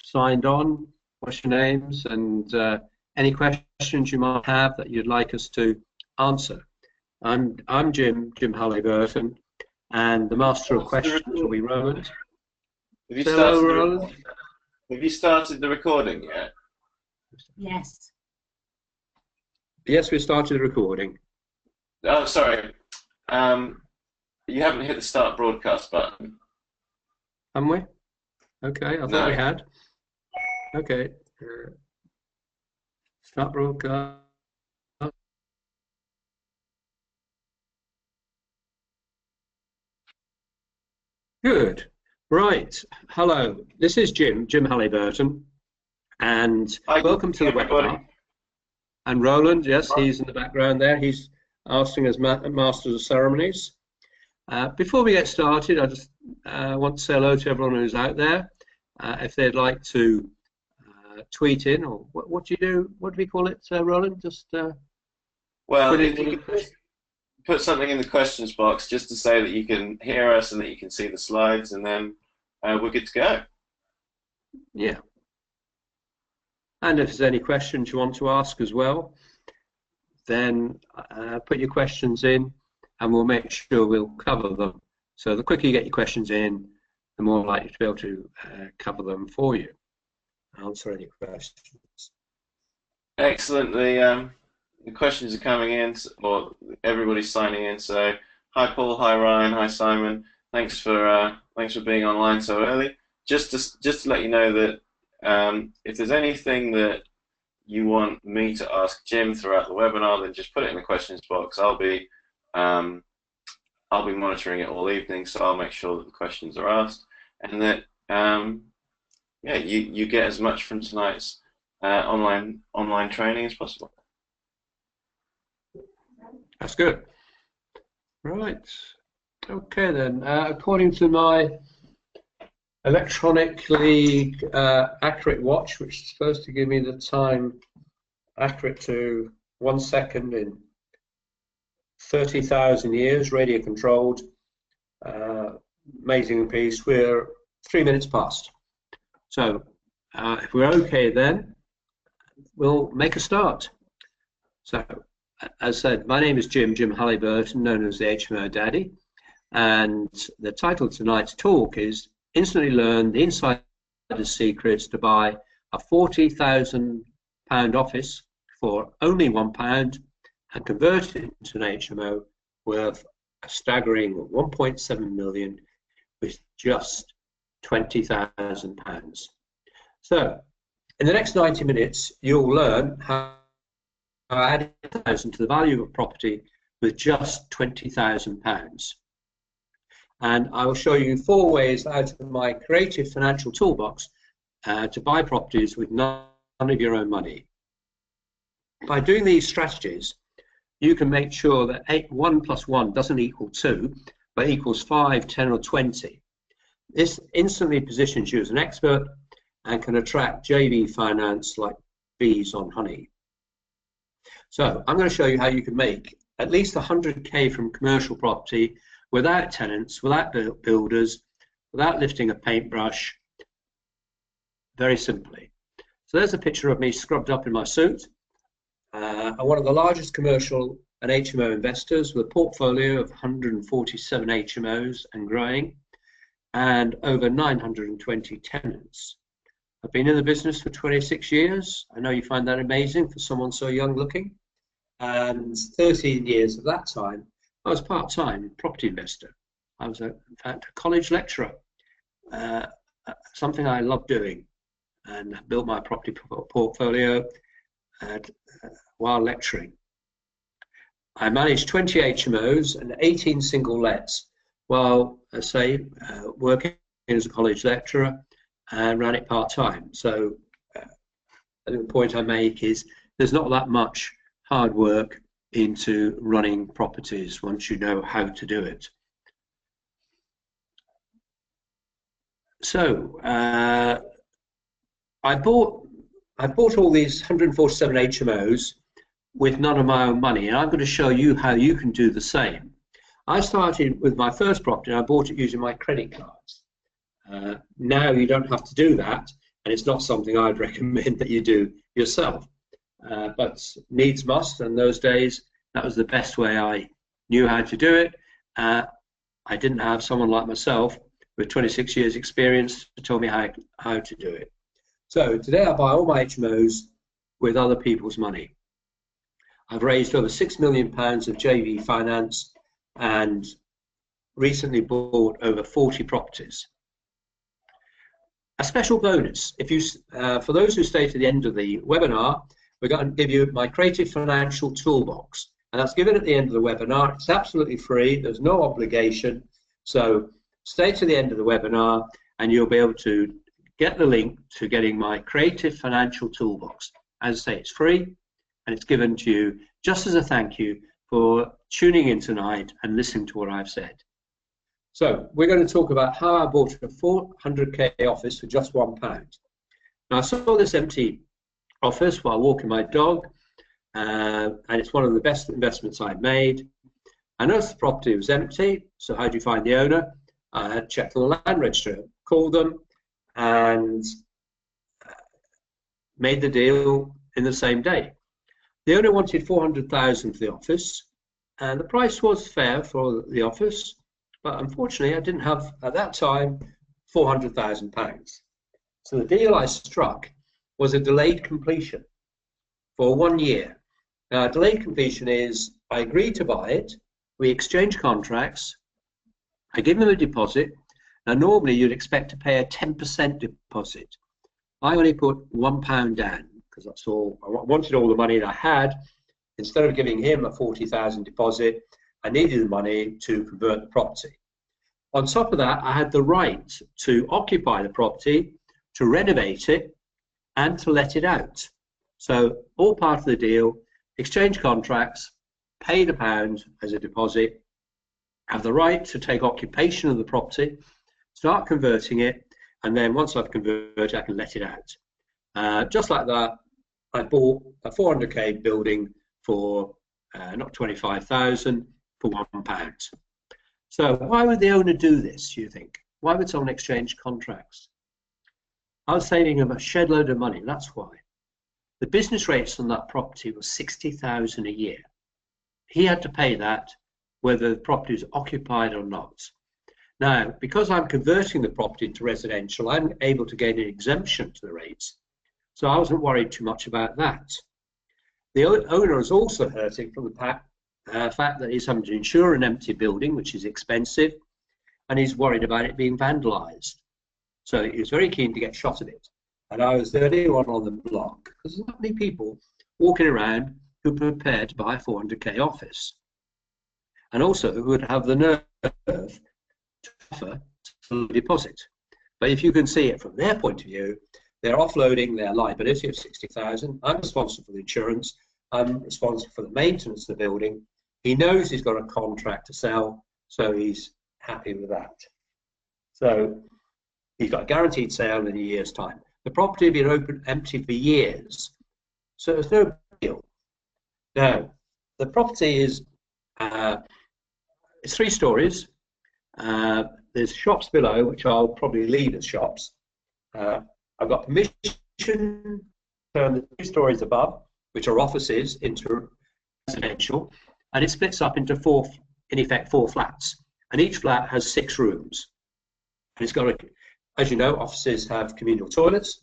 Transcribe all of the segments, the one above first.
signed on. What's your names and any questions you might have that you'd like us to answer. I'm Jim Haliburton, and the master of questions will be Roland. Have you started the recording yet? Yes. Yes, we started the recording. Oh, sorry. You haven't hit the start broadcast button. Haven't we? Okay, I thought we had. Okay. Start broadcast. Good. Right. Hello. This is Jim Haliburton, and welcome to the webinar. And Roland, yes, he's in the background there. He's asking us Masters of Ceremonies. Before we get started, I just want to say hello to everyone who's out there. If they'd like to tweet in, or what do you do? What do we call it, Roland? Just well, if you could put something in the questions box just to say that you can hear us and that you can see the slides, and then we're good to go. Yeah. And if there's any questions you want to ask as well, then put your questions in, and we'll make sure we'll cover them. So the quicker you get your questions in, the more likely to be able to cover them for you. Answer any questions. Excellent. The questions are coming in, or everybody's signing in. So hi Paul, hi Ryan, hi Simon. Thanks for being online so early. Just to let you know that if there's anything that you want me to ask Jim throughout the webinar, then just put it in the questions box. I'll be monitoring it all evening, so I'll make sure that the questions are asked, and that yeah, you get as much from tonight's online training as possible. That's good. Right. Okay then. According to my electronically accurate watch, which is supposed to give me the time accurate to 1 second in 30,000 years, radio controlled, amazing piece, we're 3 minutes past. So if we're okay then, we'll make a start. So as said, my name is Jim Haliburton, known as the HMO Daddy, and the title of tonight's talk is Instantly Learn the Insider Secrets to Buy a £40,000 office for only £1 and convert it into an HMO worth a staggering 1.7 million with just £20,000. So in the next 90 minutes, you'll learn how to add 1,000 to the value of a property with just £20,000. And I will show you 4 ways out of my creative financial toolbox to buy properties with none of your own money. By doing these strategies, you can make sure that 1 + 1 doesn't equal 2, but equals 5, 10, or 20. This instantly positions you as an expert and can attract JV finance like bees on honey. So I'm going to show you how you can make at least 100k from commercial property without tenants, without builders, without lifting a paintbrush, very simply. So there's a picture of me scrubbed up in my suit. I'm one of the largest commercial and HMO investors with a portfolio of 147 HMOs and growing, and over 920 tenants. I've been in the business for 26 years. I know you find that amazing for someone so young looking. And 13 years of that time, I was part-time property investor. I was, in fact, a college lecturer, something I love doing, and built my property portfolio while lecturing. I managed 20 HMOs and 18 single lets while, I say, working as a college lecturer and ran it part-time. So the point I make is there's not that much hard work into running properties once you know how to do it. So I bought all these 147 HMOs with none of my own money, and I'm going to show you how you can do the same. I started with my first property and I bought it using my credit cards. Now you don't have to do that, and it's not something I'd recommend that you do yourself. But needs must, and those days that was the best way I knew how to do it. I didn't have someone like myself with 26 years experience to tell me how to do it. So today I buy all my HMOs with other people's money. I've raised over £6 million of JV finance and recently bought over 40 properties. A special bonus, if you, for those who stay to the end of the webinar, we're going to give you my Creative Financial Toolbox, and that's given at the end of the webinar. It's absolutely free, there's no obligation, so stay to the end of the webinar and you'll be able to get the link to getting my Creative Financial Toolbox. As I say, it's free and it's given to you just as a thank you for tuning in tonight and listening to what I've said. So we're going to talk about how I bought a 400k office for just £1. Now I saw this empty office while walking my dog, and it's one of the best investments I've made. I noticed the property was empty, so how do you find the owner? I had checked on the land register, called them, and made the deal in the same day. The owner wanted $400,000 for the office, and the price was fair for the office, but unfortunately I didn't have, at that time, £400,000. So the deal I struck was a delayed completion for 1 year. Now, delayed completion is I agreed to buy it, we exchange contracts, I give them a deposit. Now normally you'd expect to pay a 10% deposit. I only put £1 down because that's all. I wanted all the money that I had. Instead of giving him a $40,000 deposit, I needed the money to convert the property. On top of that, I had the right to occupy the property, to renovate it, and to let it out. So all part of the deal, exchange contracts, pay the £1 as a deposit, have the right to take occupation of the property, start converting it, and then once I've converted, I can let it out. Just like that, I bought a 400k building for not 25,000, for £1. So why would the owner do this, you think? Why would someone exchange contracts? I was saving him a shed load of money, that's why. The business rates on that property was $60,000 a year. He had to pay that whether the property is occupied or not. Now, because I'm converting the property into residential, I'm able to gain an exemption to the rates. So I wasn't worried too much about that. The owner is also hurting from the fact that he's having to insure an empty building, which is expensive, and he's worried about it being vandalized. So he was very keen to get shot of it. And I was the only one on the block, because there's not many people walking around who are prepared to buy a 400k office. And also who would have the nerve to offer a deposit. But if you can see it from their point of view, they're offloading their liability of 60,000. I'm responsible for the insurance. I'm responsible for the maintenance of the building. He knows he's got a contract to sell, so he's happy with that. So he's got a guaranteed sale in a year's time. The property had been empty for years, so it's no deal. Now, the property is it's 3 stories. There's shops below, which I'll probably leave as shops. I've got permission to turn the 2 stories above, which are offices, into residential, and it splits up into 4, in effect, 4 flats, and each flat has 6 rooms. And it's got a, as you know, offices have communal toilets,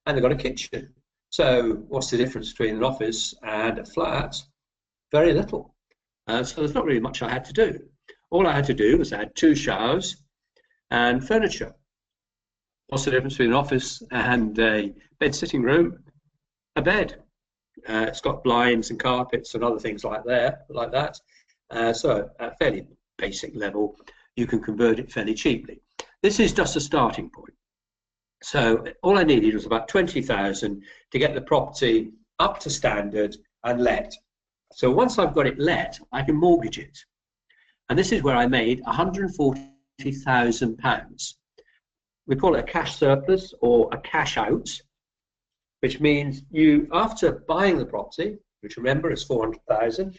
and they've got a kitchen. So what's the difference between an office and a flat? Very little. So there's not really much I had to do. All I had to do was add 2 showers and furniture. What's the difference between an office and a bed sitting room? A bed. It's got blinds and carpets and other things like that. So at a fairly basic level, you can convert it fairly cheaply. This is just a starting point. So all I needed was about 20,000 to get the property up to standard and let. So once I've got it let, I can mortgage it. And this is where I made £140,000. We call it a cash surplus or a cash out, which means you, after buying the property, which remember is 400,000,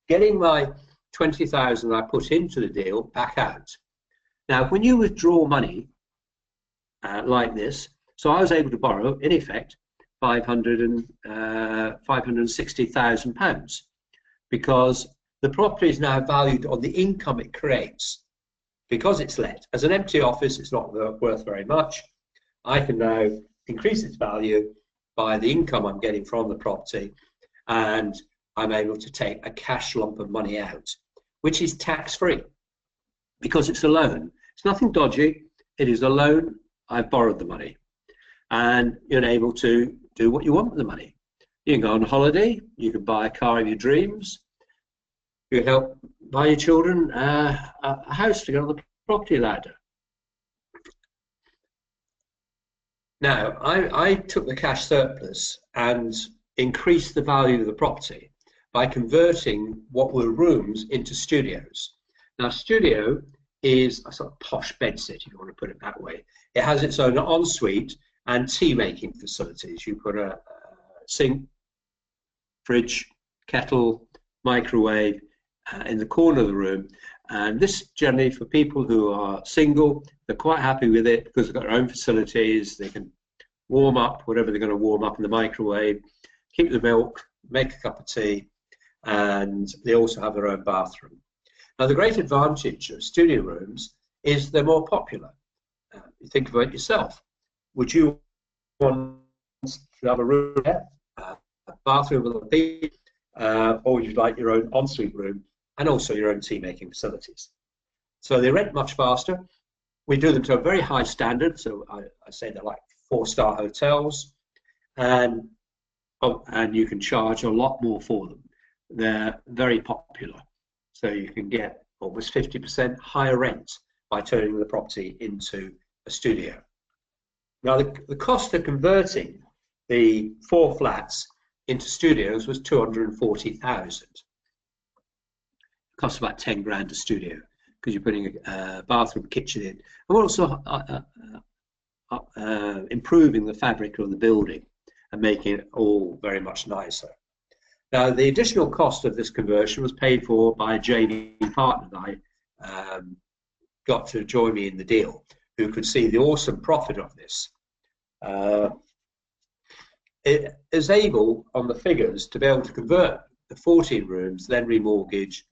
getting my 20,000 I put into the deal back out. Now, when you withdraw money like this, So I was able to borrow, in effect, £560,000 because the property is now valued on the income it creates. Because it's let. As an empty office, it's not worth very much. I can now increase its value by the income I'm getting from the property, and I'm able to take a cash lump of money out, which is tax-free because it's a loan. It's nothing dodgy. It is a loan. I've borrowed the money, and you're able to do what you want with the money. You can go on holiday. You can buy a car of your dreams. You can help buy your children a house to get on the property ladder. Now, I took the cash surplus and increased the value of the property by converting what were rooms into studios. Now, studio is a sort of posh bedsit, if you want to put it that way. It has its own ensuite and tea-making facilities. You put a sink, fridge, kettle, microwave in the corner of the room, and this generally for people who are single, they're quite happy with it because they've got their own facilities. They can warm up whatever they're going to warm up in the microwave, keep the milk, make a cup of tea, and they also have their own bathroom. Now, the great advantage of studio rooms is they're more popular. You think about it yourself. Would you want to have a room there, a bathroom with a tea, or would you like your own ensuite room and also your own tea-making facilities? So they rent much faster. We do them to a very high standard, so I say they're like 4-star hotels, and you can charge a lot more for them. They're very popular, so you can get almost 50% higher rent by turning the property into a studio. Now, the cost of converting the 4 flats into studios was $240,000. It costs about 10 grand a studio because you're putting a bathroom, kitchen in, and we're also improving the fabric of the building and making it all very much nicer. Now, the additional cost of this conversion was paid for by a JV partner that I got to join me in the deal, who could see the awesome profit of this. It is able, on the figures, to be able to convert the 14 rooms, then remortgage,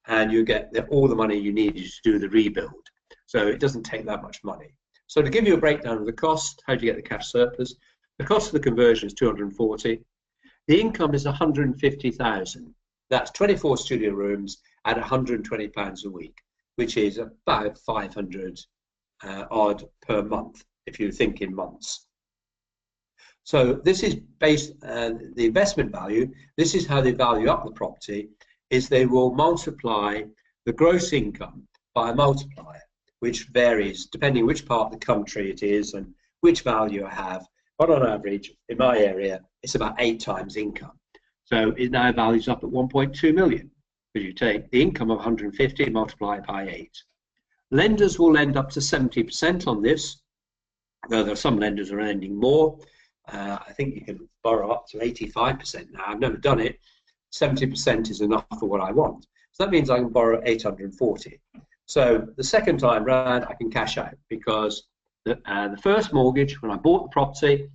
and you get all the money you need to do the rebuild. So it doesn't take that much money. So to give you a breakdown of the cost, how do you get the cash surplus? The cost of the conversion is 240. The income is 150,000. That's 24 studio rooms at £120 a week, which is about 500 odd per month, if you think in months. So this is based, the investment value, this is how they value up the property, is they will multiply the gross income by a multiplier, which varies depending which part of the country it is and which value I have. But on average, in my area, it's about 8 times income. So it now values up at 1.2 million, because you take the income of 150 and multiply it by 8. Lenders will lend up to 70% on this, though there are some lenders are lending more. I think you can borrow up to 85% now. I've never done it. 70% is enough for what I want. So that means I can borrow 840. So the second time round, I can cash out because the first mortgage, when I bought the property,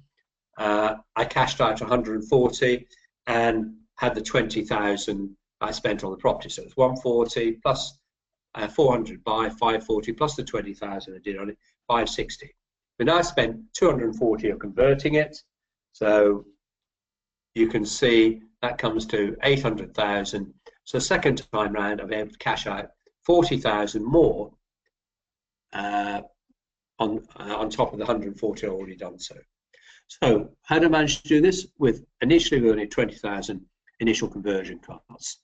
I cashed out 140 and had the 20,000 I spent on the property. So it's 140 plus 400 by 540 plus the 20,000 I did on it, 560. But now I spent 240 on converting it. So you can see that comes to 800,000. So second time round, I'll be able to cash out 40,000 more on top of the 140 I've already done so. So how do I manage to do this? With initially we only 20,000 initial conversion costs,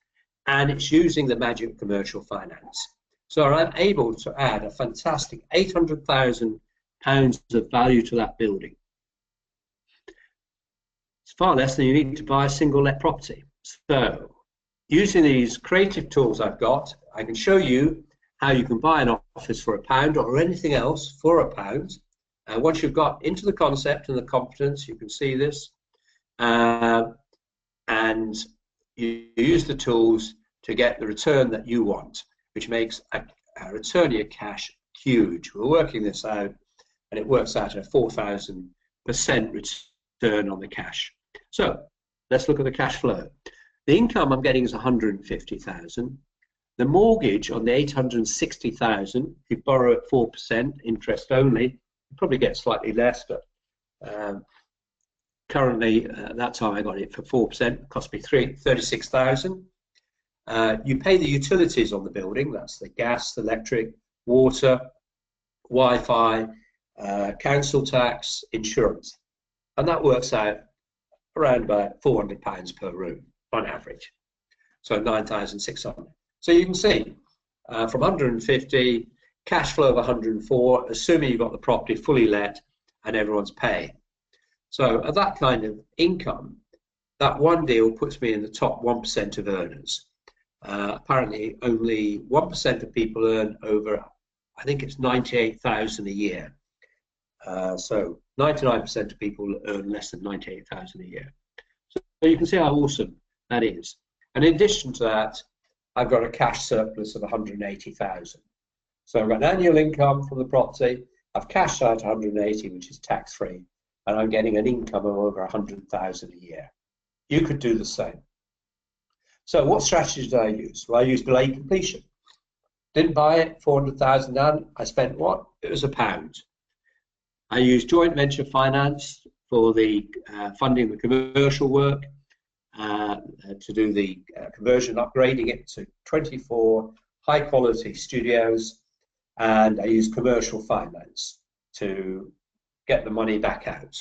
and it's using the magic of commercial finance. So I'm able to add a fantastic £800,000 of value to that building. It's far less than you need to buy a single let property. So using these creative tools I've got, I can show you how you can buy an office for £1 or anything else for £1. Once you've got into the concept and the confidence, you can see this, and you use the tools to get the return that you want, which makes a return of your cash huge. We're working this out, and it works out at 4,000 return on the cash. So let's look at the cash flow. The income I'm getting is 150,000. The mortgage on the 860,000, if you borrow at 4% interest only, you probably get slightly less, but currently at that time I got it for 4%. It cost me 36,000. You pay the utilities on the building. That's the gas, the electric, water, Wi-Fi, council tax, insurance, and that works out around about £400 per room on average. So 9,600. So you can see from 150, cash flow of 104, assuming you've got the property fully let and everyone's paying. So at that kind of income, that one deal puts me in the top 1% of earners. Apparently only 1% of people earn over, I think it's 98,000 a year. So 99% of people earn less than 98,000 a year. So you can see how awesome that is. And in addition to that, I've got a cash surplus of 180,000. So I've got an annual income from the property. I've cashed out 180, which is tax-free, and I'm getting an income of over 100,000 a year. You could do the same. So what strategies did I use? Well, I used delay completion. Didn't buy it, 400,000 down. I spent what? It was £1. I used joint venture finance for the funding the commercial work, to do the conversion, upgrading it to 24 high-quality studios, and I used commercial finance to get the money back out.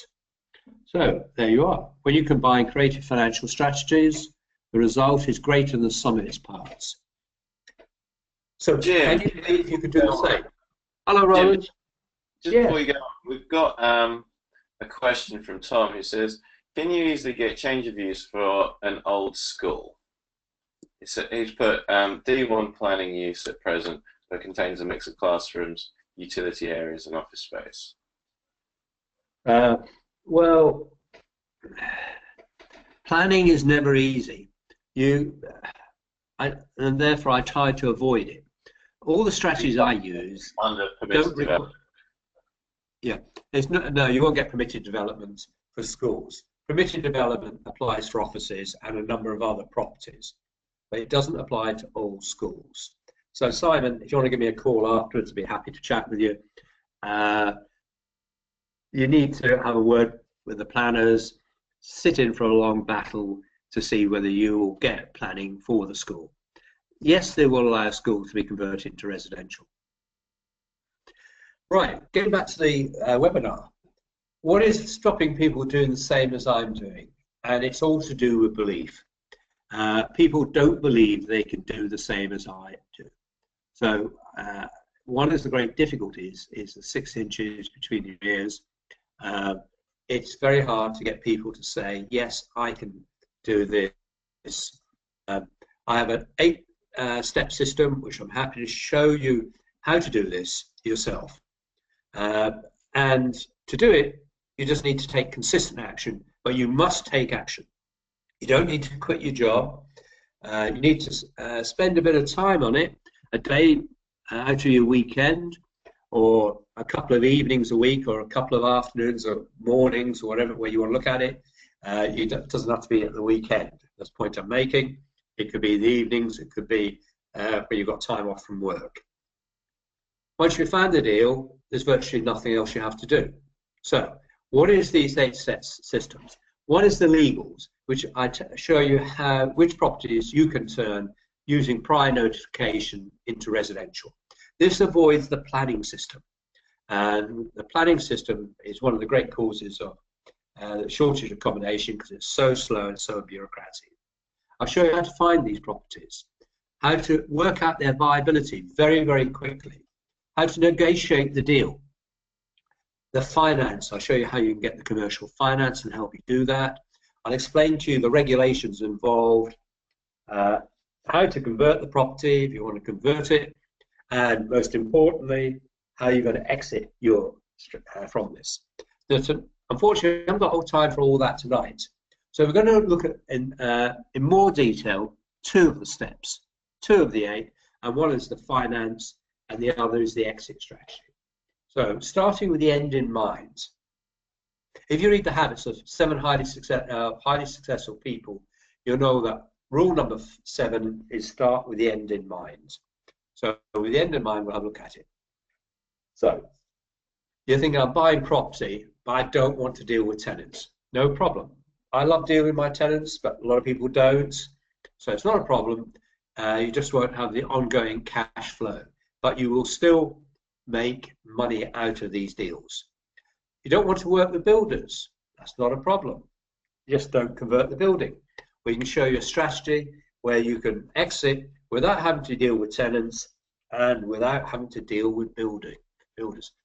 So there you are. When you combine creative financial strategies, the result is greater than the sum of its parts. So Jim, can you believe you could do the same? Hello, Roland. Just before you go, we've got a question from Tom who says, can you easily get change of use for an old school? He's put D1 planning use at present, but contains a mix of classrooms, utility areas and office space. Well, planning is never easy. And therefore I try to avoid it. All the strategies I use under permitted development. Yeah, no, you won't get permitted development for schools. Permitted development applies for offices and a number of other properties, but it doesn't apply to all schools. So Simon, if you want to give me a call afterwards, I'd be happy to chat with you. You need to have a word with the planners, sit in for a long battle to see whether you will get planning for the school. Yes, they will allow schools to be converted into residential. Right, getting back to the webinar. What is stopping people doing the same as I'm doing? And it's all to do with belief. People don't believe they can do the same as I do. So one of the great difficulties is the 6 inches between your ears. It's very hard to get people to say, yes, I can do this. I have an 8-step system, which I'm happy to show you how to do this yourself. And to do it, you just need to take consistent action, but you must take action. You don't need to quit your job. You need to spend a bit of time on it, a day out of your weekend, or a couple of evenings a week, or a couple of afternoons or mornings, or whatever way you want to look at it. It doesn't have to be at the weekend. That's the point I'm making. It could be in the evenings. It could be where you've got time off from work. Once you've found the deal, there's virtually nothing else you have to do. So what is these 8 systems? One is the legals, which I show you which properties you can turn using prior notification into residential. This avoids the planning system. And the planning system is one of the great causes of the shortage of accommodation because it's so slow and so bureaucratic. I'll show you how to find these properties, how to work out their viability very, very quickly, how to negotiate the deal. The finance, I'll show you how you can get the commercial finance and help you do that. I'll explain to you the regulations involved, how to convert the property if you want to convert it, and most importantly, how you're going to exit from this. Unfortunately, I haven't got all time for all that tonight. So we're going to look at in more detail 2 of the steps, 2 of the 8, and one is the finance and the other is the exit strategy. So starting with the end in mind. If you read the habits of 7 highly successful people, you'll know that rule number 7 is start with the end in mind. So with the end in mind, we'll have a look at it. So you're thinking, I'm buying property, but I don't want to deal with tenants. No problem. I love dealing with my tenants, but a lot of people don't. So it's not a problem. You just won't have the ongoing cash flow, but you will still make money out of these deals. You don't want to work with builders. That's not a problem. Just don't convert the building. We can show you a strategy where you can exit without having to deal with tenants and without having to deal with builders.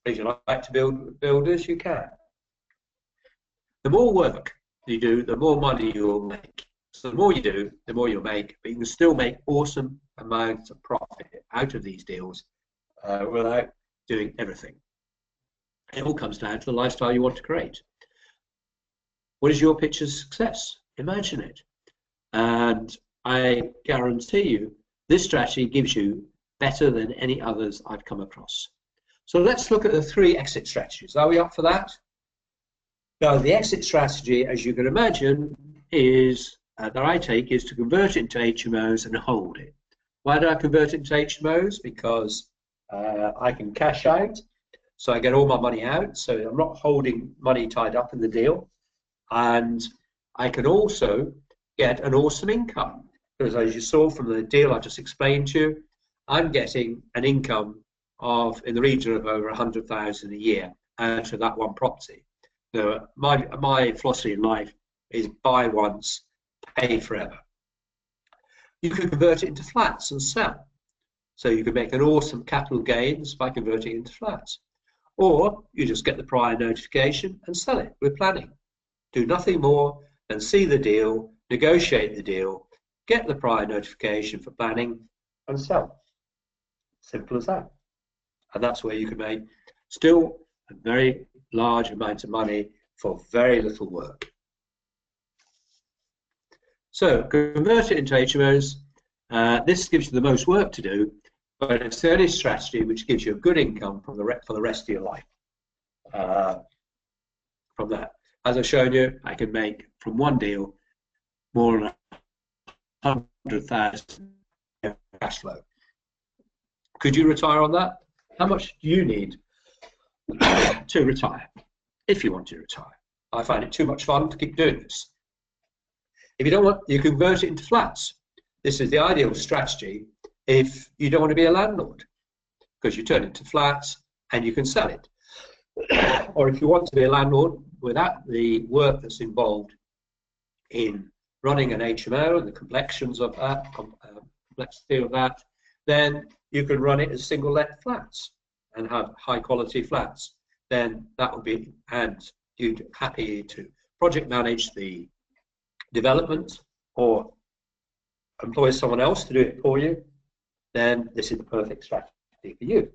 If you like to build with builders, you can. The more work you do, the more money you will make. So the more you do, the more you'll make, but you can still make awesome amounts of profit out of these deals without doing everything. It all comes down to the lifestyle you want to create. What is your picture's success? Imagine it. And I guarantee you, this strategy gives you better than any others I've come across. So let's look at the 3 exit strategies. Are we up for that? Now, the exit strategy, as you can imagine, is that I take is to convert it into HMOs and hold it. Why do I convert it into HMOs? Because I can cash out, so I get all my money out, so I'm not holding money tied up in the deal. And I can also get an awesome income, because as you saw from the deal I just explained to you, I'm getting an income of in the region of over 100,000 a year out of that one property. Now, my philosophy in life is buy once, pay forever. You can convert it into flats and sell. So you can make an awesome capital gains by converting it into flats. Or you just get the prior notification and sell it with planning. Do nothing more than see the deal, negotiate the deal, get the prior notification for planning and sell. Simple as that. And that's where you can make still a very large amount of money for very little work. So convert it into HMOs. This gives you the most work to do, but it's the only strategy which gives you a good income for the rest of your life. From that, as I've shown you, I can make from one deal more than 100,000 cash flow. Could you retire on that? How much do you need to retire if you want to retire? I find it too much fun to keep doing this. If you don't want, you convert it into flats. This is the ideal strategy if you don't want to be a landlord, because you turn it into flats and you can sell it. Or if you want to be a landlord without the work that's involved in running an HMO and the complexions of that, complexity of that, then you can run it as single let flats and have high quality flats. Then that would be, and you'd happy to project manage the development or employ someone else to do it for you, then this is the perfect strategy for you.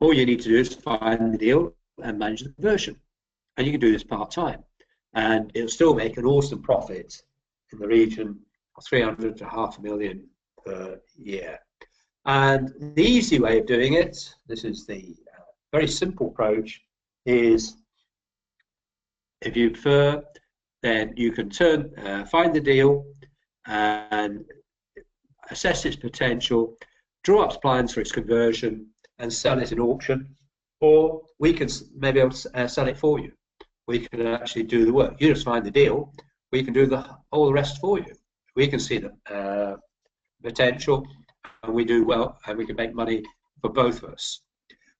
All you need to do is find the deal and manage the conversion. And you can do this part-time. And it'll still make an awesome profit in the region of 300 to $500,000 per year. And the easy way of doing it, this is the very simple approach, is if you prefer, then you can find the deal and assess its potential, draw up plans for its conversion and sell it in auction, or we can maybe able to sell it for you. We can actually do the work. You just find the deal, we can do all the rest for you. We can see the potential, and we do well, and we can make money for both of us.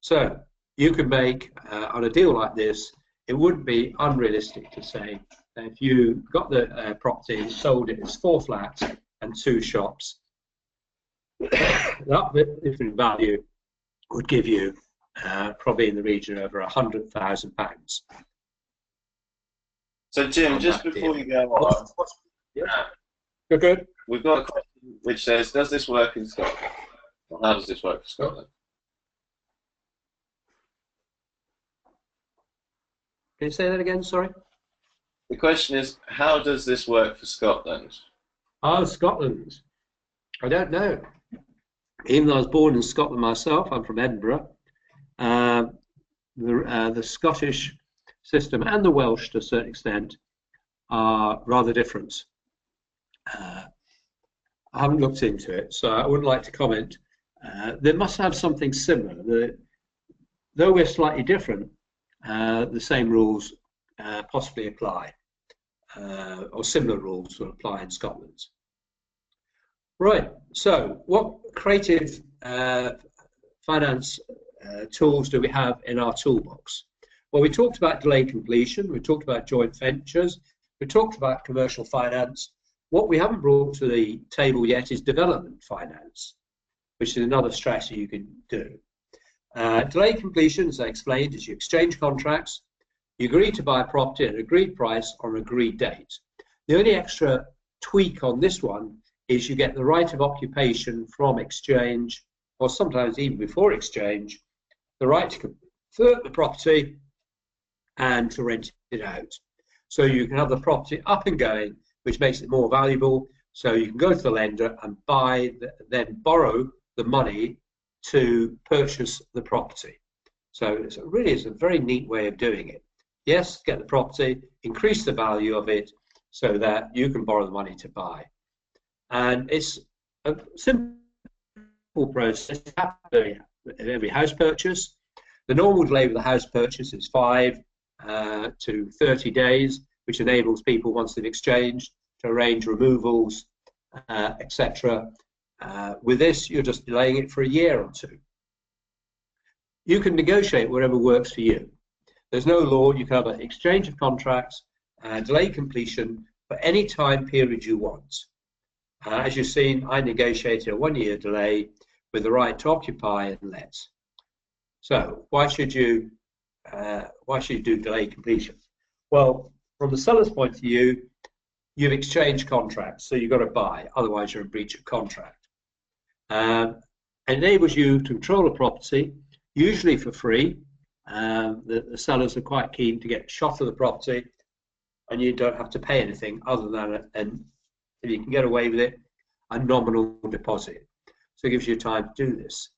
So you can make, on a deal like this, it wouldn't be unrealistic to say that if you got the property, sold it as 4 flats and 2 shops, the uplift in value would give you probably in the region of over £100,000. So Jim, just before you go on, Good. We've got a question which says, does this work in Scotland? Or how does this work for Scotland? Can you say that again, sorry? The question is, how does this work for Scotland? Oh, Scotland. I don't know. Even though I was born in Scotland myself, I'm from Edinburgh. the Scottish system and the Welsh to a certain extent are rather different. I haven't looked into it, so I wouldn't like to comment. They must have something similar. Though we're slightly different, the same rules possibly apply, or similar rules will apply in Scotland. Right, so what creative finance tools do we have in our toolbox? Well, we talked about delayed completion, we talked about joint ventures, we talked about commercial finance. What we haven't brought to the table yet is development finance, which is another strategy you can do. Delayed completion, as I explained, is you exchange contracts, you agree to buy a property at an agreed price on an agreed date. The only extra tweak on this one is you get the right of occupation from exchange, or sometimes even before exchange, the right to convert the property and to rent it out. So you can have the property up and going, which makes it more valuable. So you can go to the lender and then borrow the money to purchase the property. So it really is a very neat way of doing it. Yes, get the property, increase the value of it so that you can borrow the money to buy. And it's a simple process. Every house purchase. The normal delay with a house purchase is 5 to 30 days, which enables people, once they've exchanged, to arrange removals, etc. With this, you're just delaying it for a year or two. You can negotiate whatever works for you. There's no law. You can have an exchange of contracts, delay completion for any time period you want. As you've seen, I negotiated a 1-year delay with the right to occupy and let. So why should you do delay completion? Well, from the seller's point of view, you've exchanged contracts, so you've got to buy, otherwise you're in breach of contract. It enables you to control a property, usually for free. The sellers are quite keen to get a shot of the property, and you don't have to pay anything other than, and if you can get away with it, a nominal deposit. So it gives you time to do this.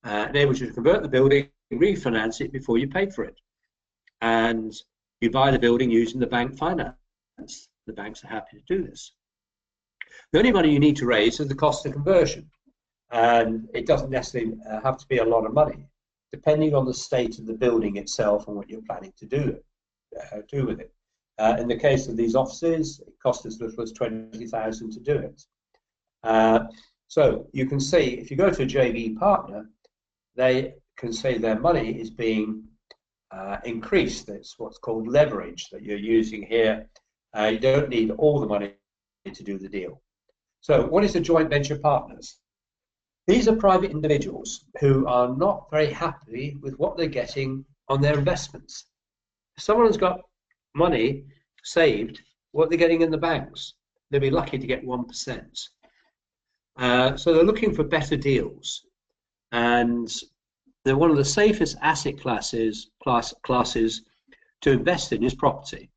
Enables you to convert the building, refinance it before you pay for it. And you buy the building using the bank finance. The banks are happy to do this. The only money you need to raise is the cost of conversion. And it doesn't necessarily have to be a lot of money, depending on the state of the building itself and what you're planning to do with it. In the case of these offices, it cost as little as $20,000 to do it. So you can see, if you go to a JV partner, they can say their money is being increased. That's what's called leverage that you're using here. You don't need all the money to do the deal. So what is a joint venture partners? These are private individuals who are not very happy with what they're getting on their investments. If someone's got money saved, what they're getting in the banks, they'll be lucky to get 1%. So they're looking for better deals, and they're one of the safest asset classes to invest in is property.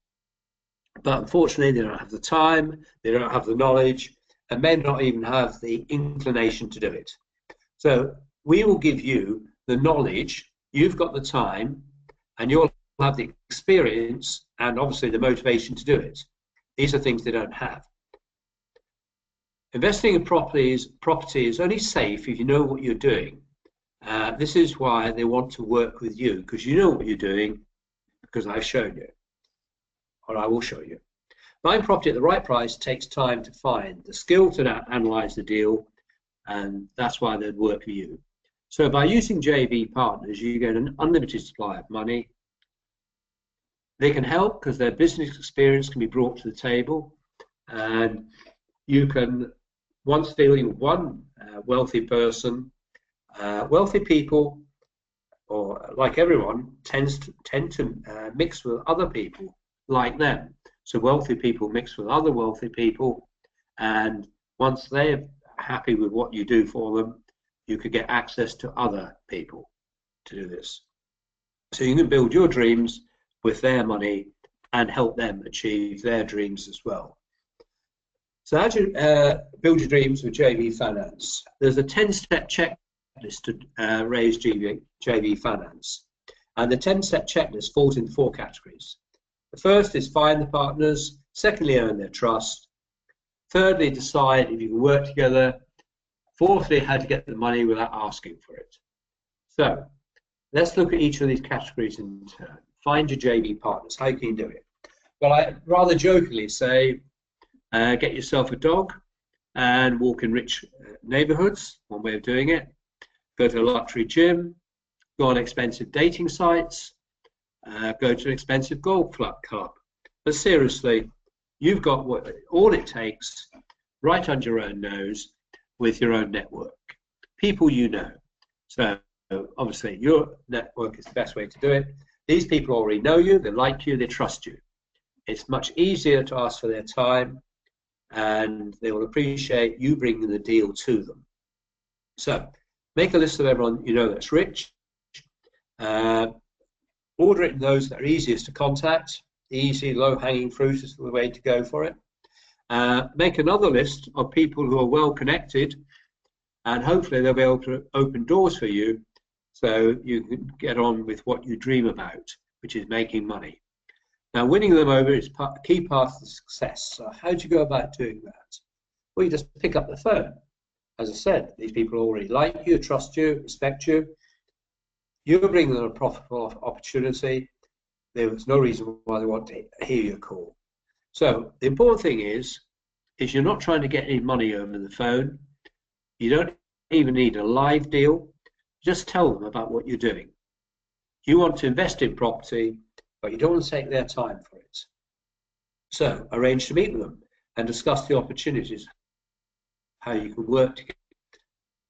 But unfortunately, they don't have the time, they don't have the knowledge, and may not even have the inclination to do it. So we will give you the knowledge, you've got the time, and you'll have the experience and obviously the motivation to do it. These are things they don't have. Investing in property is only safe if you know what you're doing. This is why they want to work with you, because you know what you're doing, because I've shown you, or I will show you. Buying property at the right price takes time to find, the skill to analyze the deal, and that's why they'd work for you. So by using JV partners, you get an unlimited supply of money. They can help because their business experience can be brought to the table, and you can, once dealing with one wealthy person, wealthy people, or like everyone, tend to mix with other people like them. So wealthy people mix with other wealthy people, and once they're happy with what you do for them, you could get access to other people to do this. So you can build your dreams with their money and help them achieve their dreams as well. So how do you build your dreams with JV Finance? There's a 10-step checklist to raise JV Finance. And the 10-step checklist falls into 4 categories. The first is find the partners. Secondly, earn their trust. Thirdly, decide if you can work together. Fourthly, how to get the money without asking for it. So let's look at each of these categories in turn. Find your JV partners. How can you do it? Well, I rather jokingly say, get yourself a dog and walk in rich neighborhoods, one way of doing it. Go to a luxury gym, go on expensive dating sites, go to an expensive golf club. But seriously, you've got all it takes right under your own nose with your own network, people you know. So obviously your network is the best way to do it. These people already know you, they like you, they trust you. It's much easier to ask for their time, and they will appreciate you bringing the deal to them. So make a list of everyone you know that's rich. Order it in those that are easiest to contact. Easy, low-hanging fruit is the way to go for it. Make another list of people who are well connected, and hopefully they'll be able to open doors for you so you can get on with what you dream about, which is making money. Now, winning them over is a key part of the success. So how do you go about doing that? Well, you just pick up the phone. As I said, these people already like you, trust you, respect you. You're bringing them a profitable opportunity. There's no reason why they want to hear your call. So the important thing is you're not trying to get any money over the phone. You don't even need a live deal. Just tell them about what you're doing. You want to invest in property, but you don't want to take their time for it. So arrange to meet with them and discuss the opportunities, how you can work together.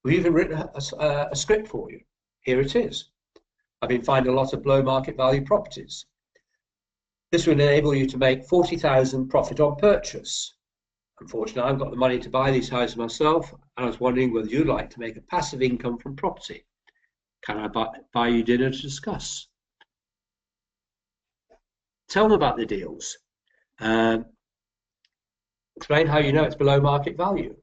We've even written a script for you. Here it is. I've been finding a lot of below market value properties. This will enable you to make $40,000 profit on purchase. Unfortunately, I've got the money to buy these houses myself, and I was wondering whether you'd like to make a passive income from property. Can I buy you dinner to discuss? Tell them about the deals. Explain how you know it's below market value.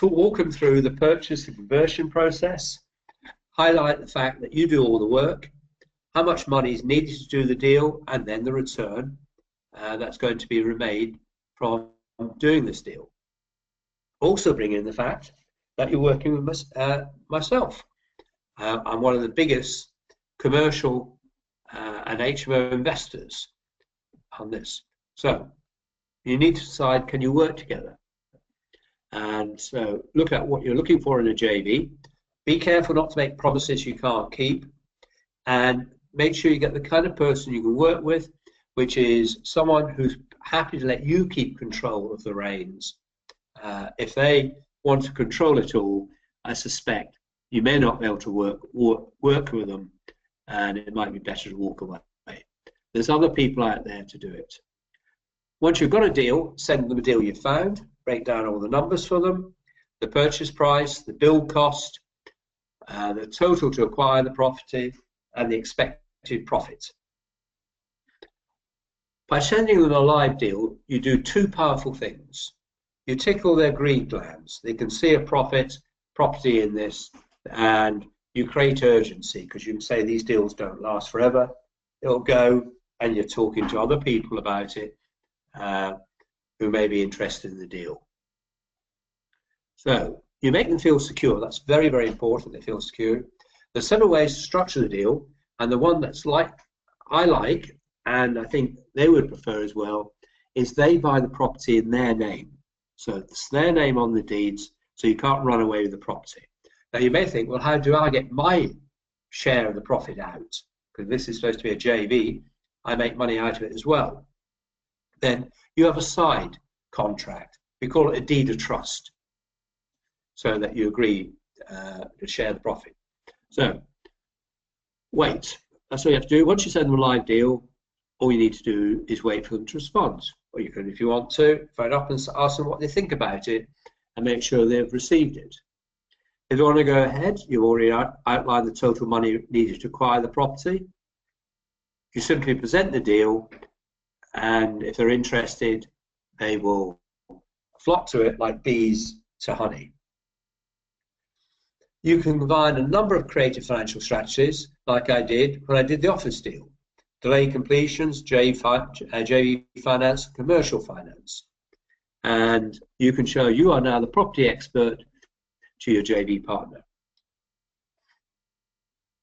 Walk them through the purchase and conversion process. Highlight the fact that you do all the work, how much money is needed to do the deal, and then the return that's going to be made from doing this deal. Also bring in the fact that you're working with myself. I'm one of the biggest commercial and HMO investors on this. So you need to decide, can you work together? And so look at what you're looking for in a JV. Be careful not to make promises you can't keep, and make sure you get the kind of person you can work with, which is someone who's happy to let you keep control of the reins. If they want to control it all, I suspect you may not be able to work with them, and it might be better to walk away. There's other people out there to do it. Once you've got a deal, send them a deal you've found, break down all the numbers for them, the purchase price, the build cost, the total to acquire the property, and the expected profit. By sending them a live deal, you do 2 powerful things. You tickle their greed glands. They can see a property in this, and you create urgency, because you can say these deals don't last forever. It'll go, and you're talking to other people about it who may be interested in the deal. So you make them feel secure. That's very, very important. They feel secure. There's several ways to structure the deal, and the one that's I like, and I think they would prefer as well, is they buy the property in their name. So it's their name on the deeds, so you can't run away with the property. Now you may think, well, how do I get my share of the profit out? Because this is supposed to be a JV, I make money out of it as well. Then you have a side contract. We call it a deed of trust, so that you agree to share the profit. So wait, that's all you have to do. Once you send them a live deal, all you need to do is wait for them to respond. Or you can, if you want to, phone up and ask them what they think about it and make sure they've received it. If you want to go ahead, you've already outlined the total money needed to acquire the property. You simply present the deal, and if they're interested, they will flock to it like bees to honey. You can combine a number of creative financial strategies. like I did when I did the office deal. Delay completions, JV finance, commercial finance. And you can show you are now the property expert to your JV partner.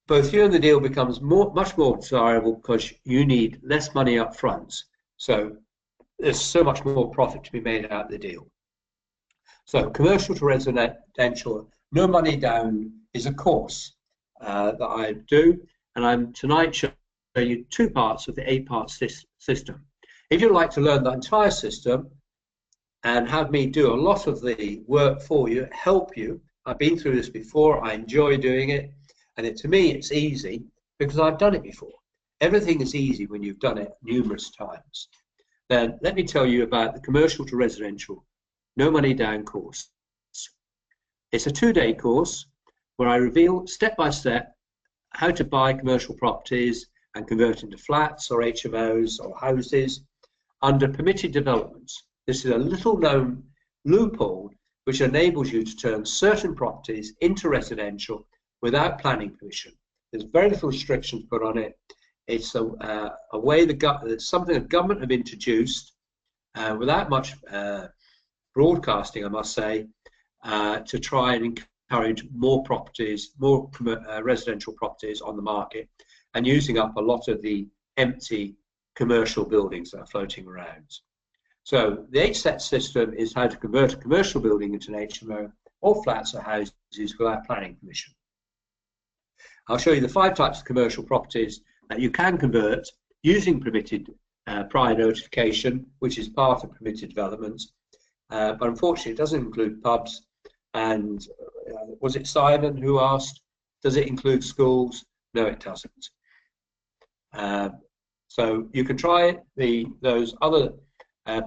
Both you and the deal becomes much more desirable because you need less money up front. So there's so much more profit to be made out of the deal. So commercial to residential, no money down is a course that I do, and I'm tonight showing you 2 parts of the 8-part system. If you'd like to learn the entire system and have me do a lot of the work for you, help you, I've been through this before, I enjoy doing it, and to me it's easy because I've done it before. Everything is easy when you've done it numerous times. Then let me tell you about the commercial to residential, no money down course. It's a 2-day course where I reveal step by step how to buy commercial properties and convert into flats or HMOs or houses under permitted developments. This is a little known loophole which enables you to turn certain properties into residential without planning permission. There's very little restrictions put on it. It's a way something the government have introduced without much broadcasting, I must say, to try and encourage more properties, more residential properties on the market, and using up a lot of the empty commercial buildings that are floating around. So the 8-step system is how to convert a commercial building into an HMO or flats or houses without planning permission. I'll show you the 5 types of commercial properties that you can convert using permitted prior notification, which is part of permitted development. But unfortunately, it doesn't include pubs. And was it Simon who asked, does it include schools? No, it doesn't. So you can try those other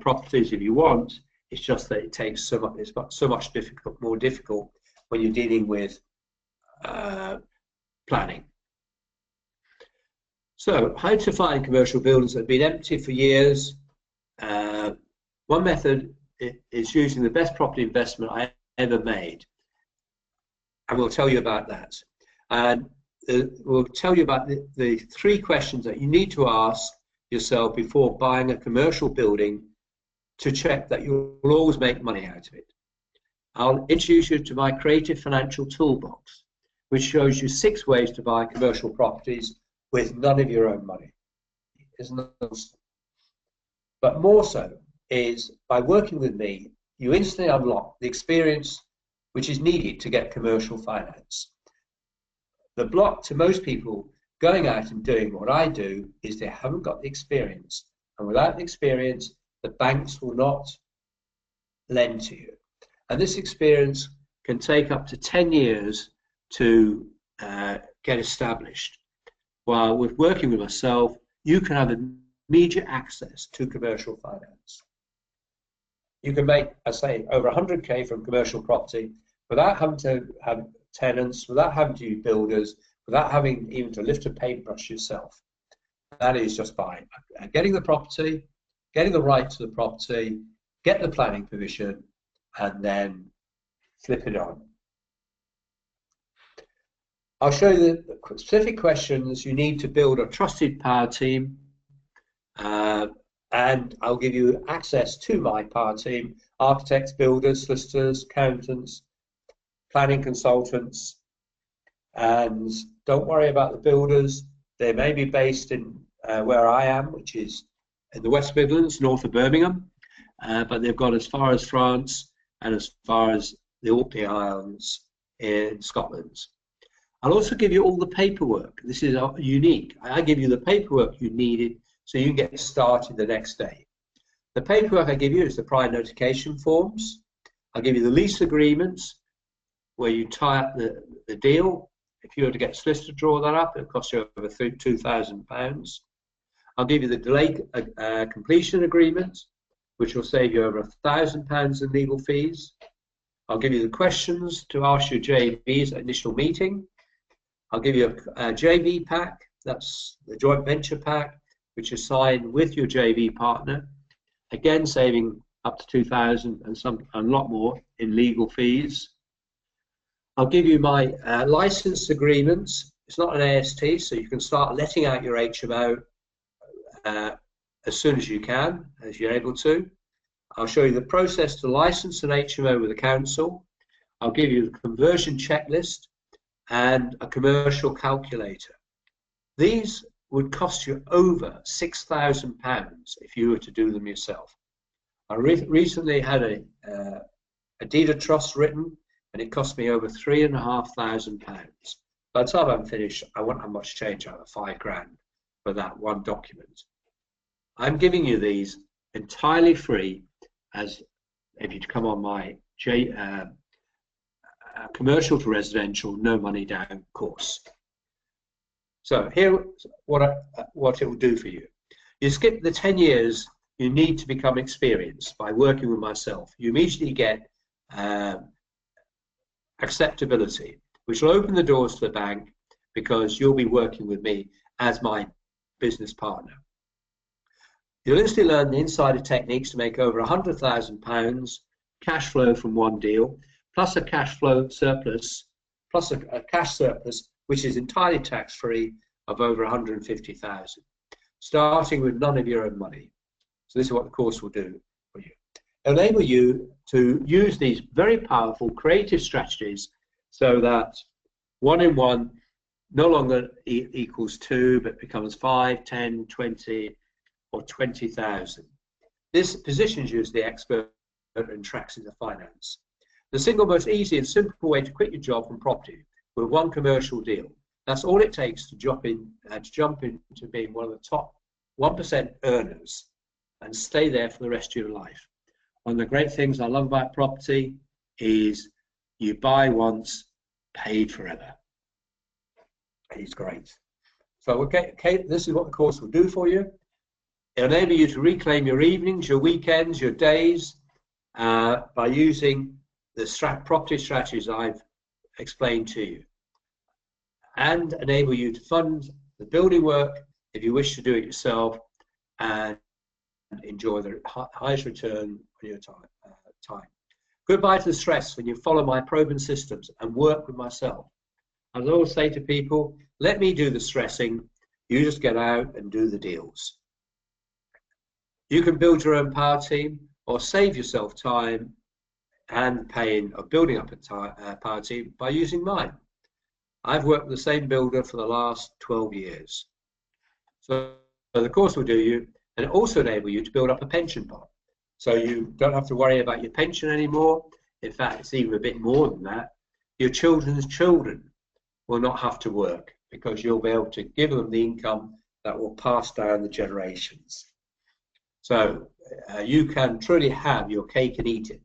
properties if you want. It's just that it takes so much. It's so much more difficult when you're dealing with planning. So, how to find commercial buildings that have been empty for years? One method is using the best property investment I ever made, and we'll tell you about that. And we'll tell you about the 3 questions that you need to ask yourself before buying a commercial building to check that you'll always make money out of it. I'll introduce you to my creative financial toolbox, which shows you 6 ways to buy commercial properties with none of your own money. Isn't it? But more so is by working with me, you instantly unlock the experience which is needed to get commercial finance. The block to most people going out and doing what I do is they haven't got the experience. And without the experience, the banks will not lend to you. And this experience can take up to 10 years to get established. While with working with myself, you can have immediate access to commercial finance. You can make, I say, over 100K from commercial property without having to have tenants, without having to use builders, without having even to lift a paintbrush yourself. That is just by getting the property, getting the right to the property, get the planning permission, and then flip it on. I'll show you the specific questions you need to build a trusted power team, and I'll give you access to my power team: architects, builders, solicitors, accountants, planning consultants. And don't worry about the builders. They may be based in where I am, which is in the West Midlands, north of Birmingham, but they've got as far as France and as far as the Orkney Islands in Scotland. I'll also give you all the paperwork. This is unique. I give you the paperwork you needed so you can get started the next day. The paperwork I give you is the prior notification forms. I'll give you the lease agreements where you tie up the deal. If you were to get a solicitor to draw that up, it'll cost you over £2,000. I'll give you the delay completion agreement, which will save you over £1,000 in legal fees. I'll give you the questions to ask your JVs at initial meeting. I'll give you a JV pack, that's the joint venture pack, which is signed with your JV partner, again saving up to £2,000 and a lot more in legal fees. I'll give you my license agreements, It's not an AST, so you can start letting out your HMO as soon as you can, as you're able to. I'll show you the process to license an HMO with the council. I'll give you the conversion checklist and a commercial calculator. These would cost you over £6,000 if you were to do them yourself. I recently had a deed of trust written, and it cost me over £3,500. By the time I'm finished, I won't have much change out of £5,000 for that one document. I'm giving you these entirely free, as if you come on my commercial to residential, no money down course. So here's what it will do for you. You skip the 10 years you need to become experienced by working with myself. You immediately get acceptability, which will open the doors to the bank because you'll be working with me as my business partner. You'll instantly learn the insider techniques to make over £100,000 cash flow from one deal, plus a cash flow surplus, plus a cash surplus, which is entirely tax-free, of over £150,000, starting with none of your own money. So this is what the course will do for you. It'll enable you to use these very powerful creative strategies so that 1 in 1 no longer equals 2, but becomes 5, 10, 20, or 20,000. This positions you as the expert and tracks into finance. The single most easy and simple way to quit your job from property with one commercial deal. That's all it takes to jump into being one of the top 1% earners and stay there for the rest of your life. One of the great things I love about property is you buy once, paid forever. It's great. So okay, this is what the course will do for you. It'll enable you to reclaim your evenings, your weekends, your days by using the property strategies I've explained to you, and enable you to fund the building work if you wish to do it yourself and enjoy the highest return on your time. Goodbye to the stress when you follow my proven systems and work with myself. As I always say to people, let me do the stressing, you just get out and do the deals. You can build your own power team or save yourself time and pain of building up a power team by using mine. I've worked with the same builder for the last 12 years. So the course will do you, and also enable you to build up a pension pot. So you don't have to worry about your pension anymore. In fact, it's even a bit more than that. Your children's children will not have to work because you'll be able to give them the income that will pass down the generations. So you can truly have your cake and eat it.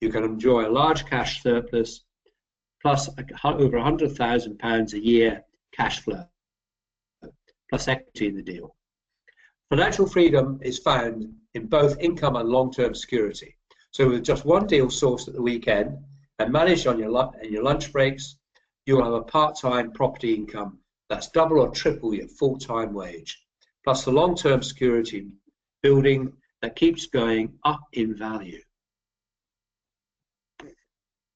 You can enjoy a large cash surplus plus over £100,000 a year cash flow, plus equity in the deal. Financial freedom is found in both income and long-term security. So with just one deal sourced at the weekend and managed on your lunch breaks, you'll have a part-time property income that's double or triple your full-time wage, plus the long-term security building that keeps going up in value.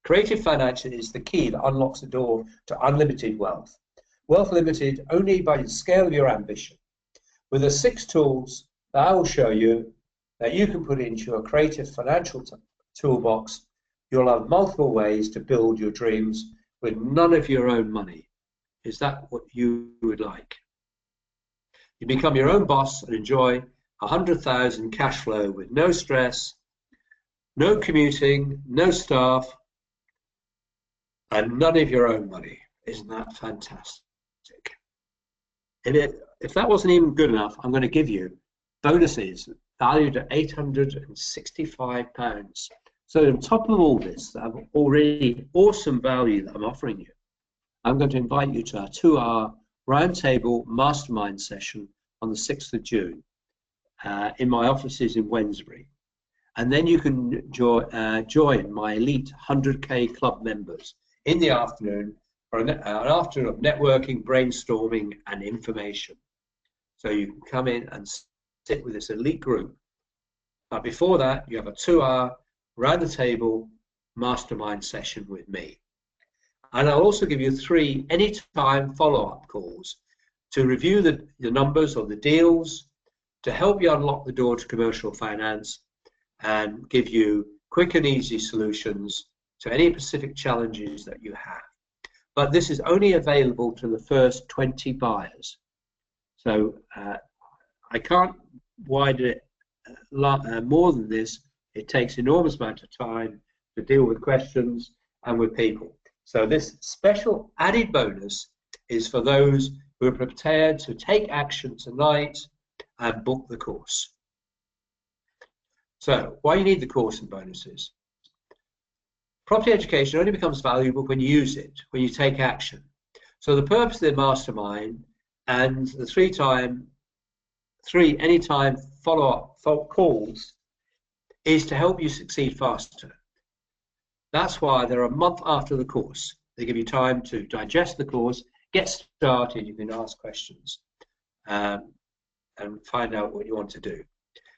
Creative financing is the key that unlocks the door to unlimited wealth. Wealth limited only by the scale of your ambition. With the 6 tools that I will show you that you can put into your creative financial toolbox, you'll have multiple ways to build your dreams with none of your own money. Is that what you would like? You become your own boss and enjoy 100,000 cash flow with no stress, no commuting, no staff, and none of your own money. Isn't that fantastic? If that wasn't even good enough, I'm going to give you bonuses valued at £865. So on top of all this, that have already awesome value that I'm offering you, I'm going to invite you to our 2-hour roundtable mastermind session on the 6th of June in my offices in Wednesbury. And then you can join my elite 100K club members in the afternoon for an afternoon of networking, brainstorming, and information. So you can come in and sit with this elite group. But before that, you have a 2-hour round the table mastermind session with me. And I'll also give you 3 anytime follow-up calls to review the numbers or the deals, to help you unlock the door to commercial finance and give you quick and easy solutions to any specific challenges that you have. But this is only available to the first 20 buyers. So I can't widen it more than this. It takes enormous amount of time to deal with questions and with people. So this special added bonus is for those who are prepared to take action tonight and book the course. So why you need the course and bonuses? Property education only becomes valuable when you use it, when you take action. So the purpose of the mastermind and the 3 anytime follow-up calls is to help you succeed faster. That's why they're a month after the course. They give you time to digest the course, get started, you can ask questions and find out what you want to do.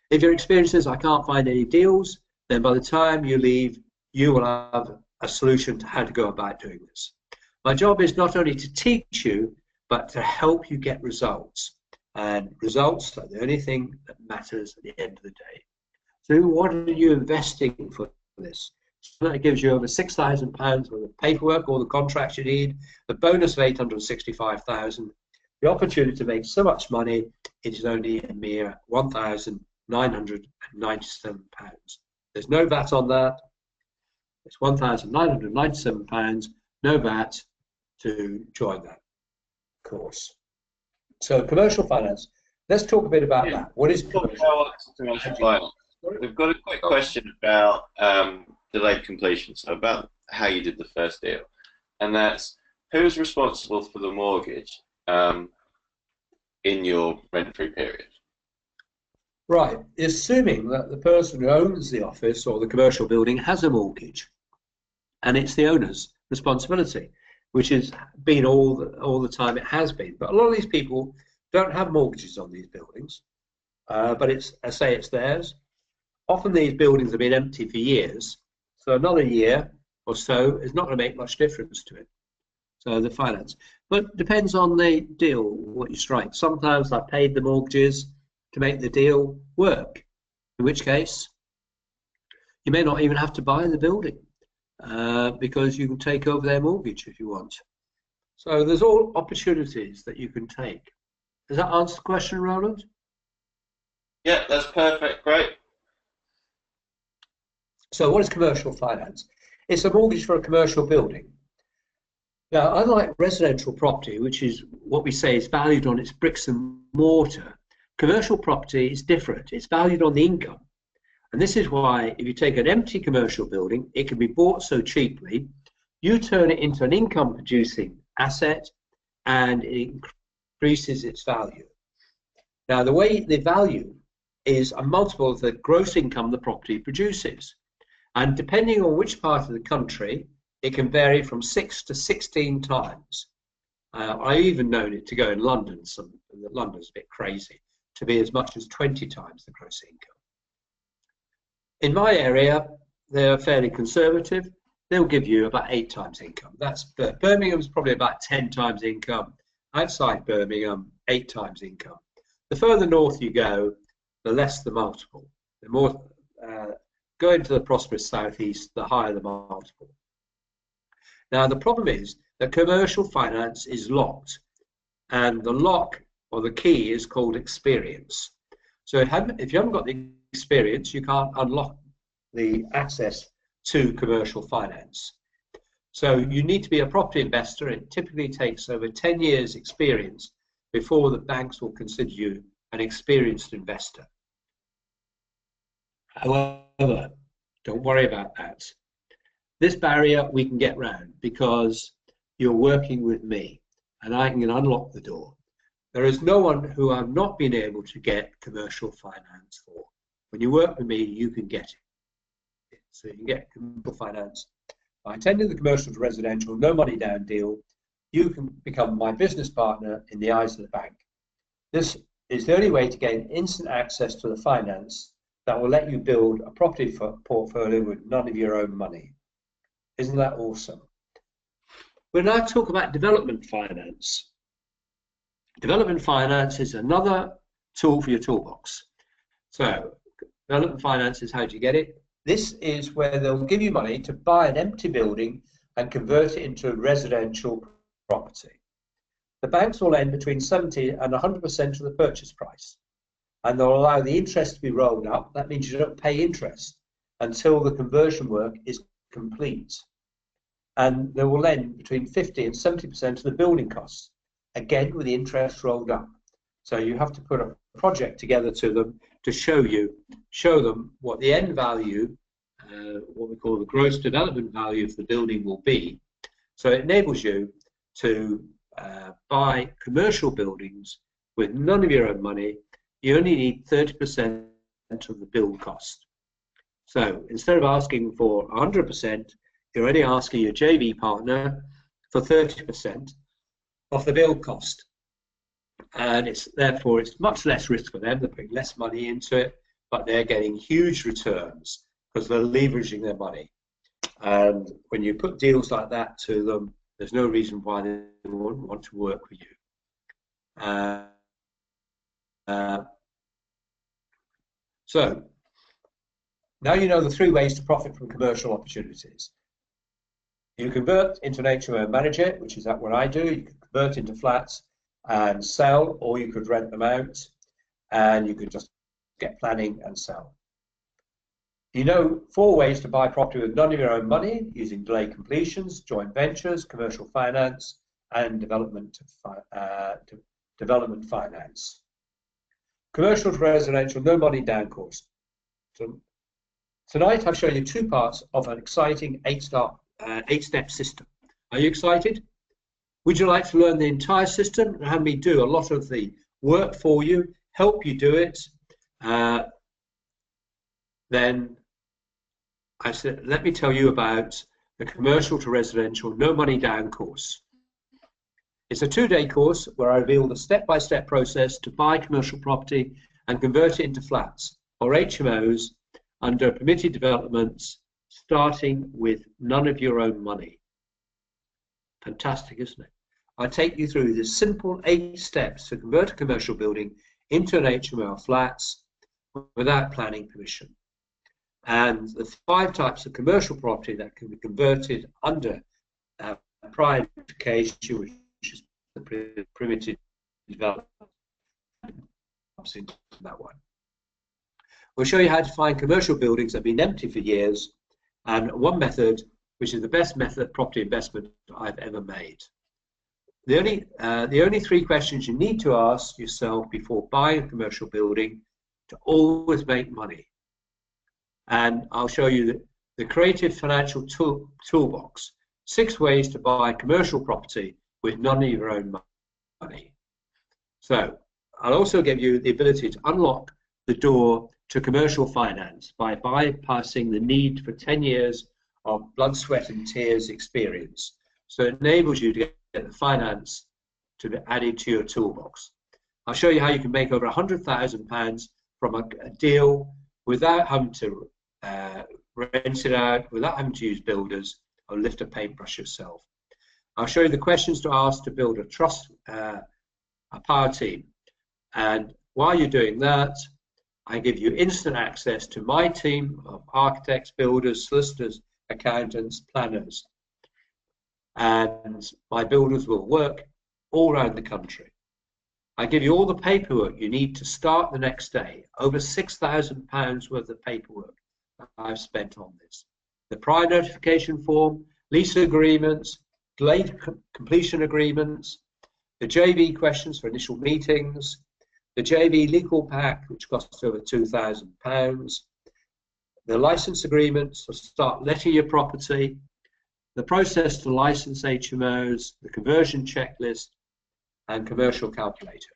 If your experience is, I can't find any deals, then by the time you leave, you will have a solution to how to go about doing this. My job is not only to teach you, but to help you get results. And results are the only thing that matters at the end of the day. So what are you investing for this? So that gives you over £6,000 worth of paperwork, all the contracts you need, the bonus of £865,000, the opportunity to make so much money. It is only a mere £1,997. There's no VAT on that. It's £1,997, no VAT, to join that course. So commercial finance. Let's talk a bit about that. What is commercial finance? We've got a quick question about delayed completion, so about how you did the first deal, and that's who's responsible for the mortgage in your rent-free period? Right, assuming that the person who owns the office or the commercial building has a mortgage, and it's the owner's responsibility, which has been all the time it has been. But a lot of these people don't have mortgages on these buildings, but I say it's theirs. Often these buildings have been empty for years, so another year or so is not going to make much difference to it. So the finance, but it depends on the deal, what you strike. Sometimes I paid the mortgages to make the deal work, in which case you may not even have to buy the building because you can take over their mortgage if you want. So there's all opportunities that you can take. Does that answer the question, Roland? Yeah, that's perfect. Great. So what is commercial finance? It's a mortgage for a commercial building. Now, unlike residential property, which is what we say is valued on its bricks and mortar, commercial property is different. It's valued on the income. And this is why if you take an empty commercial building, it can be bought so cheaply, you turn it into an income producing asset and it increases its value. Now, the way the value is a multiple of the gross income the property produces. And depending on which part of the country, it can vary from 6 to 16 times. I even known it to go in London, London's a bit crazy, to be as much as 20 times the gross income. In my area, they're fairly conservative. They'll give you about 8 times income. Birmingham's probably about 10 times income. Outside Birmingham, 8 times income. The further north you go, the less the multiple. The more going to the prosperous southeast, the higher the multiple. Now, the problem is that commercial finance is locked, and the lock or the key is called experience. So if you haven't got the experience, you can't unlock the access to commercial finance. So you need to be a property investor. It typically takes over 10 years experience before the banks will consider you an experienced investor. However, don't worry about that. This barrier we can get round because you're working with me and I can unlock the door. There is no one who I've not been able to get commercial finance for. When you work with me, you can get it. So you can get commercial finance. By attending the commercial to residential, no money down deal, you can become my business partner in the eyes of the bank. This is the only way to gain instant access to the finance that will let you build a property portfolio with none of your own money. Isn't that awesome? We'll now talk about development finance. Development finance is another tool for your toolbox. So development finance is how do you get it? This is where they'll give you money to buy an empty building and convert it into a residential property. The banks will lend between 70 and 100% of the purchase price, and they'll allow the interest to be rolled up. That means you don't pay interest until the conversion work is complete. And they will lend between 50 and 70% of the building costs, again with the interest rolled up. So you have to put a project together to them to show them what the end value, what we call the gross development value of the building will be. So it enables you to buy commercial buildings with none of your own money. You only need 30% of the build cost. So instead of asking for 100%, you're only asking your JV partner for 30% of the build cost. And therefore it's much less risk for them. They're putting less money into it, but they're getting huge returns because they're leveraging their money. And when you put deals like that to them, there's no reason why they wouldn't want to work with you. So now you know the 3 ways to profit from commercial opportunities. You convert into an HMO and manage it, which is what I do. You can convert into flats and sell, or you could rent them out, and you could just get planning and sell. You know 4 ways to buy property with none of your own money, using delayed completions, joint ventures, commercial finance, and development finance. Commercial to residential, no money down course. So tonight I've shown you 2 parts of an exciting 8-step system. Are you excited? Would you like to learn the entire system and have me do a lot of the work for you, help you do it? Then I said, let me tell you about the commercial to residential, no money down course. It's a 2-day course where I reveal the step-by-step process to buy commercial property and convert it into flats or HMOs under permitted developments, starting with none of your own money. Fantastic, isn't it? I take you through the simple 8 steps to convert a commercial building into an HMO or flats without planning permission. And the 5 types of commercial property that can be converted under prior notification, which is the permitted development. That one. We'll show you how to find commercial buildings that have been empty for years, and one method, which is the best method of property investment I've ever made. The only 3 questions you need to ask yourself before buying a commercial building to always make money. And I'll show you the creative financial toolbox, 6 ways to buy commercial property with none of your own money. So I'll also give you the ability to unlock the door to commercial finance by bypassing the need for 10 years of blood, sweat and tears experience. So it enables you to get the finance to be added to your toolbox. I'll show you how you can make over £100,000 from a deal without having to rent it out, without having to use builders or lift a paintbrush yourself. I'll show you the questions to ask to build a power team. And while you're doing that, I give you instant access to my team of architects, builders, solicitors, accountants, planners. And my builders will work all around the country. I give you all the paperwork you need to start the next day. Over £6,000 worth of paperwork I've spent on this. The prior notification form, lease agreements, delayed completion agreements, the JV questions for initial meetings, the JV legal pack, which costs over £2,000, the license agreements to start letting your property, the process to license HMOs, the conversion checklist, and commercial calculator.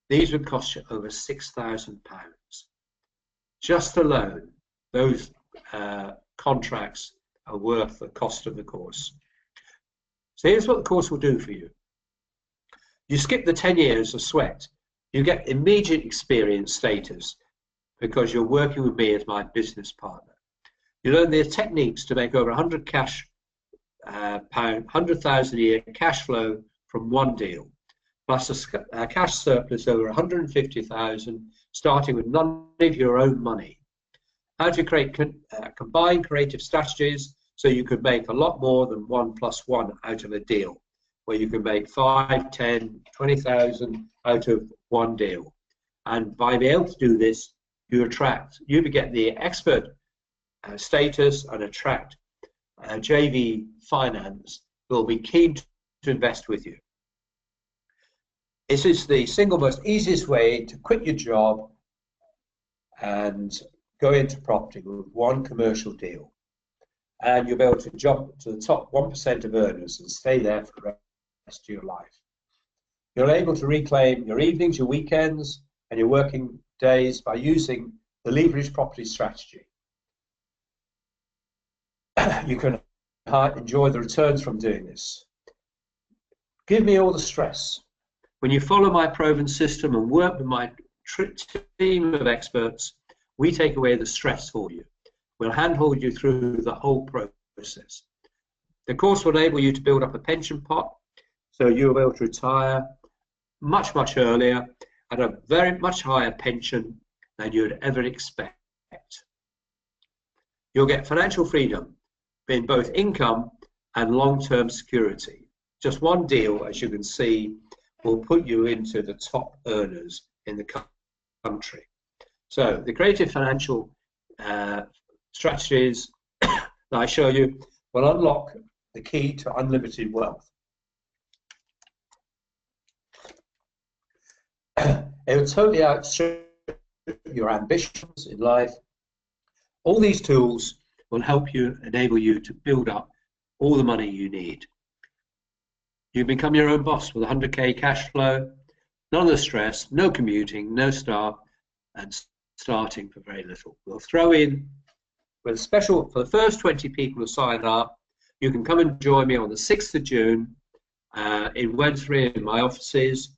These would cost you over £6,000. Just alone, those contracts are worth the cost of the course. So here's what the course will do for you. You skip the 10 years of sweat. You get immediate experience status because you're working with me as my business partner. You learn the techniques to make over 100 cash 100,000 a year cash flow from one deal, plus a cash surplus over 150,000, starting with none of your own money. How to create combine creative strategies so you could make a lot more than 1+1 out of a deal, where you can make 5, 10, 20,000 out of one deal. And by being able to do this, you get the expert status and attract JV finance will be keen to invest with you. This is the single most easiest way to quit your job and go into property with one commercial deal. And you'll be able to jump to the top 1% of earners and stay there for the rest of your life. You're able to reclaim your evenings, your weekends, and your working days by using the leverage property strategy. You can enjoy the returns from doing this. Give me all the stress. When you follow my proven system and work with my team of experts, we take away the stress for you. We'll handhold you through the whole process. The course will enable you to build up a pension pot, so you'll be able to retire much, much earlier at a very much higher pension than you would ever expect. You'll get financial freedom in both income and long-term security. Just one deal, as you can see, will put you into the top earners in the country. So the creative financial strategies that I show you will unlock the key to unlimited wealth. It will totally outstrip your ambitions in life. All these tools will help you, enable you to build up all the money you need. You become your own boss with 100k cash flow, none of the stress, no commuting, no staff, and starting for very little. We'll throw in with a special for the first 20 people who sign up. You can come and join me on the 6th of June in Wednesbury in my offices,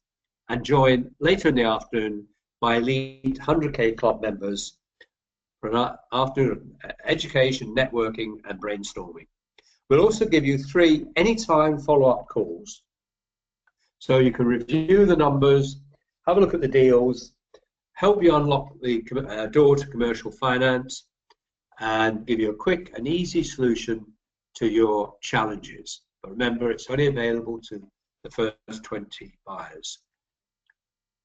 and join later in the afternoon my elite 100k club members for an afternoon education, networking, and brainstorming. We'll also give you 3 anytime follow-up calls, so you can review the numbers, have a look at the deals, help you unlock the door to commercial finance, and give you a quick and easy solution to your challenges. But remember, it's only available to the first 20 buyers.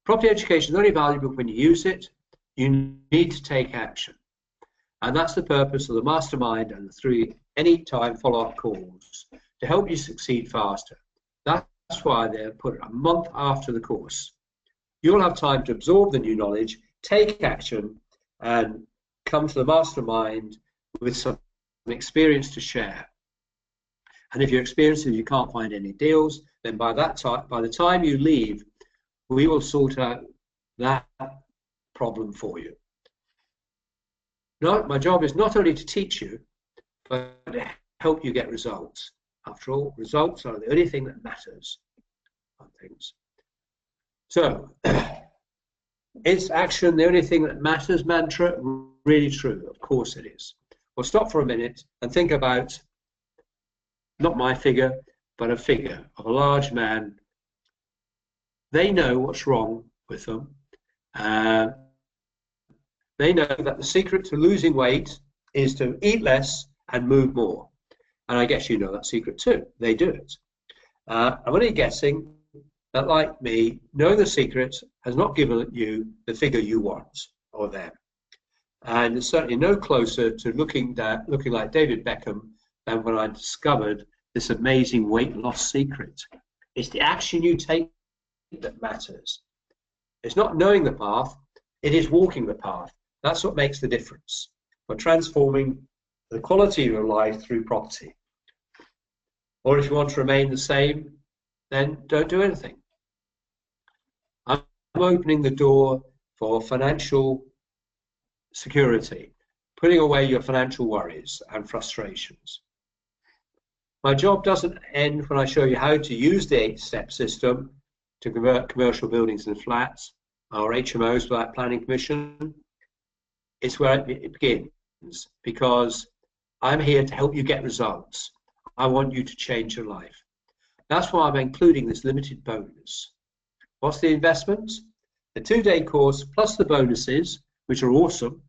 Property education is only valuable when you use it. You need to take action. And that's the purpose of the mastermind and the 3 anytime follow-up calls, to help you succeed faster. That's why they're put a month after the course. You'll have time to absorb the new knowledge, take action, and come to the mastermind with some experience to share. And if you're experiencing you can't find any deals, then by the time you leave, we will sort out that problem for you. My job is not only to teach you, but to help you get results. After all, results are the only thing that matters on things. So, is action the only thing that matters mantra? Really true, of course it is. Well, stop for a minute and think about, not my figure, but a figure of a large man. They know what's wrong with them. They know that the secret to losing weight is to eat less and move more. And I guess you know that secret too. They do it. I'm only guessing that, like me, knowing the secret has not given you the figure you want, or them. And it's certainly no closer to looking like David Beckham than when I discovered this amazing weight loss secret. It's the action you take that matters. It's not knowing the path, it is walking the path. That's what makes the difference. We're transforming the quality of your life through property. Or if you want to remain the same, then don't do anything. I'm opening the door for financial security, putting away your financial worries and frustrations. My job doesn't end when I show you how to use the 8-step system to convert commercial buildings into flats, or HMOs without planning permission. It's where it begins, because I'm here to help you get results. I want you to change your life. That's why I'm including this limited bonus. What's the investment? The 2-day course plus the bonuses, which are awesome.